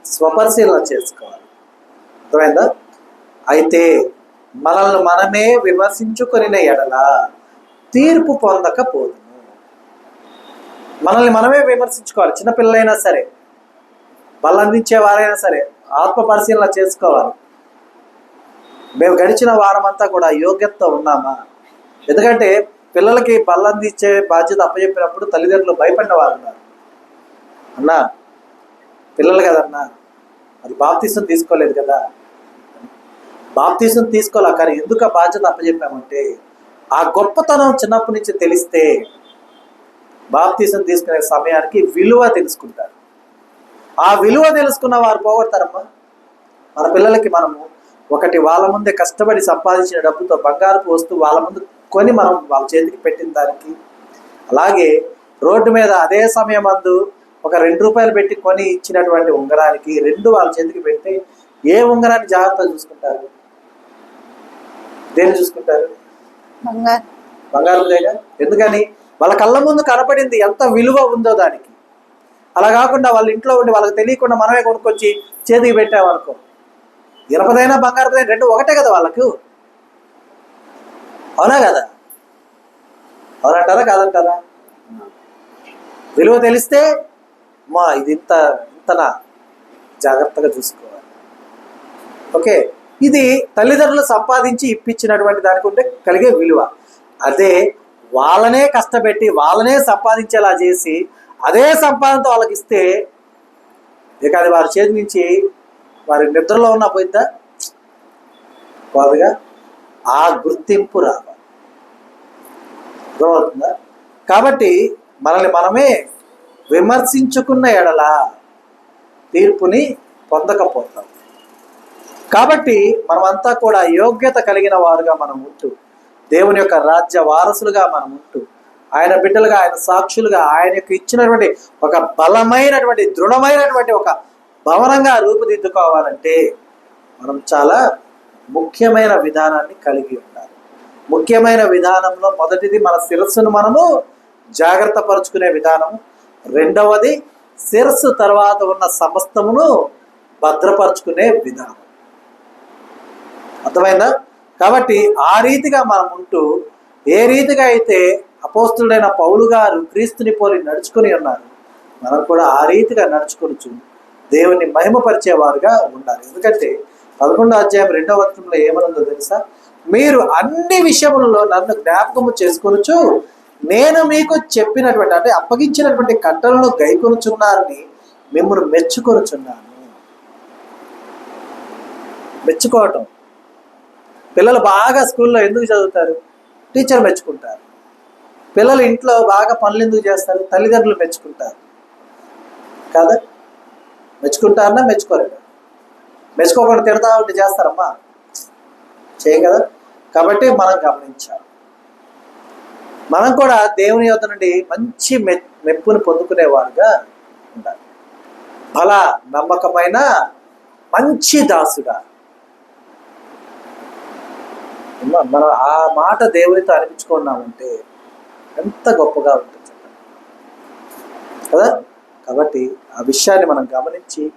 స్వపరిశీలన చేసుకోవాలి. అర్థమైందా? అయితే మనల్ని మనమే విమర్శించుకొని ఎడల తీర్పు పొందకపోదుము. మనల్ని మనమే విమర్శించుకోవాలి. చిన్నపిల్లలైనా సరే, బలందించే వారైనా సరే ఆత్మ పరిశీలన చేసుకోవాలి. మేము గడిచిన వారం అంతా కూడా యోగ్యతతో ఉన్నామా? ఎందుకంటే పిల్లలకి బలందించే బాధ్యత అప్పచెప్పినప్పుడు తల్లిదండ్రులు భయపడిన వారు ఉన్నారు. అన్నా, పిల్లలు కదన్నా, అది బాప్తీసం తీసుకోలేదు కదా. బాప్తీసం తీసుకోలే, కానీ ఎందుకు ఆ బాధ్యత అప్పచెప్పామంటే ఆ గొప్పతనం చిన్నప్పటి నుంచి తెలిస్తే బాప్తీసం తీసుకునే సమయానికి విలువ తెలుసుకుంటారు. ఆ విలువ తెలుసుకున్న వారు పోగొడతారమ్మా. మన పిల్లలకి మనము ఒకటి వాళ్ళ ముందే కష్టపడి సంపాదించిన డబ్బుతో బంగారపు వస్తువు వాళ్ళ ముందు కొని మనం వాళ్ళ చేతికి పెట్టిన దానికి, అలాగే రోడ్డు మీద అదే సమయం అందు ఒక 2 రూపాయలు పెట్టి కొని ఇచ్చినటువంటి ఉంగరానికి 2 వాళ్ళ చేతికి పెడితే ఏ ఉంగరాన్ని జాగ్రత్తగా చూసుకుంటారు? దేన్ని చూసుకుంటారు? బంగారుదేగా. ఎందుకని? వాళ్ళ కళ్ళ ముందు కనపడింది ఎంత విలువ ఉందో దానికి. అలా కాకుండా వాళ్ళ ఇంట్లో ఉండి వాళ్ళకి తెలియకుండా మనమే కొనుక్కొచ్చి చేతికి పెట్టామనుకో, ఇనపదైనా బంగారపదైనా 2 ఒకటే కదా వాళ్ళకు. అవునా కదా? అవునంటారా కాదంటారా? విలువ తెలిస్తే ఇది ఇంతనా జాగ్రత్తగా చూసుకోవాలి. ఓకే, ఇది తల్లిదండ్రులు సంపాదించి ఇప్పించినటువంటి దానికి ఉంటే కలిగే విలువ. అదే వాళ్ళనే కష్టపెట్టి వాళ్ళనే సంపాదించేలా చేసి అదే సంపాదనతో వాళ్ళకి ఇస్తే ఇక అది వారి చేతి నుంచి వారి నిద్రలో ఉన్న పోయిద్దా? కాదుగా. ఆ గుర్తింపు రావాలి. అర్థమవుతుందా? కాబట్టి మనల్ని మనమే విమర్శించుకున్న ఎడల తీర్పుని పొందకపోతాం. కాబట్టి మనమంతా కూడా యోగ్యత కలిగిన వారుగా మనం ఉంటూ, దేవుని యొక్క రాజ్య వారసులుగా మనం ఉంటూ, ఆయన బిడ్డలుగా, ఆయన సాక్షులుగా, ఆయన యొక్క ఇచ్చినటువంటి ఒక బలమైనటువంటి దృఢమైనటువంటి ఒక భవనంగా రూపుదిద్దుకోవాలంటే మనం చాలా ముఖ్యమైన విధానాన్ని కలిగి ఉండాలి. ముఖ్యమైన విధానంలో మొదటిది మన శిరస్సును మనము జాగ్రత్త పరుచుకునే విధానము. రెండవది శిరస్సు తర్వాత ఉన్న సమస్తమును భద్రపరుచుకునే విధానం. అర్థమైందా? కాబట్టి ఆ రీతిగా మనం ఉంటూ, ఏ రీతిగా అయితే అపోస్తుడైన పౌలు గారు క్రీస్తుని పోలి నడుచుకుని ఉన్నారు, మనం కూడా ఆ రీతిగా నడుచుకొనుచు దేవుని మహిమపరిచేవారుగా ఉండాలి. ఎందుకంటే 11వ అధ్యాయం 2వ వచనంలో ఏమనుందో తెలుసా? మీరు అన్ని విషయములలో నన్ను జ్ఞాపకము చేసుకొనుచు నేను మీకు చెప్పినటువంటి అంటే అప్పగించినటువంటి కట్టలను గైకొనుచున్నారని మిమ్మల్ని మెచ్చుకొనుచున్నాను. మెచ్చుకోవటం. పిల్లలు బాగా స్కూల్లో ఎందుకు చదువుతారు? టీచర్ మెచ్చుకుంటారు. పిల్లలు ఇంట్లో బాగా పనులు ఎందుకు చేస్తారు? తల్లిదండ్రులు మెచ్చుకుంటారు కదా. మెచ్చుకుంటారన్నా మెచ్చుకోలేరు. మెచ్చుకోకుండా తిడతా ఉంటే చేస్తారమ్మా? చేయం కదా. కాబట్టి మనం గమనించాలి. మనం కూడా దేవుని యొద్ద నుండి మంచి మెప్పుని పొందుకునేవారుగా ఉండాలి. అలా నమ్మకమైన మంచి దాసుడా. మనం ఆ మాట దేవునితో అనిపించుకున్నామంటే ఎంత గొప్పగా ఉంటుంది కదా. కాబట్టి ఆ విషయాన్ని మనం గమనించి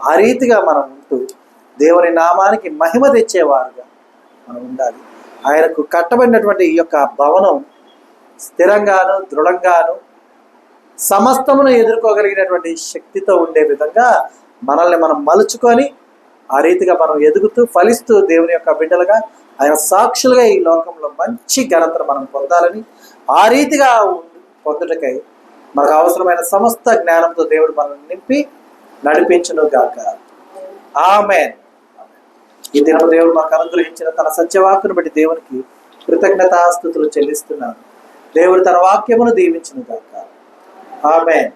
ఆ రీతిగా మనం ఉంటూ దేవుని నామానికి మహిమ తెచ్చేవారుగా మనం ఉండాలి. ఆయనకు కట్టబడినటువంటి ఈ యొక్క భవనం స్థిరంగాను దృఢంగాను సమస్తమును ఎదుర్కోగలిగినటువంటి శక్తితో ఉండే విధంగా మనల్ని మనం మలుచుకొని ఆ రీతిగా మనం ఎదుగుతూ ఫలిస్తూ దేవుని యొక్క బిడ్డలుగా ఆయన సాక్షులుగా ఈ లోకంలో మంచి ఘనతను మనం పొందాలని, ఆ రీతిగా పొందుటకై మనకు అవసరమైన సమస్త జ్ఞానంతో దేవుడు మనల్ని నింపి నడిపించును గాక. ఆమేన్. ఈ దినము దేవుడు మాకు అనుగ్రహించిన తన సత్యవాక్కును బట్టి దేవునికి కృతజ్ఞతాస్తుతులు చెల్లిస్తున్నాను. దేవుడు తన వాక్యమును దీవించును గాక. ఆమేన్.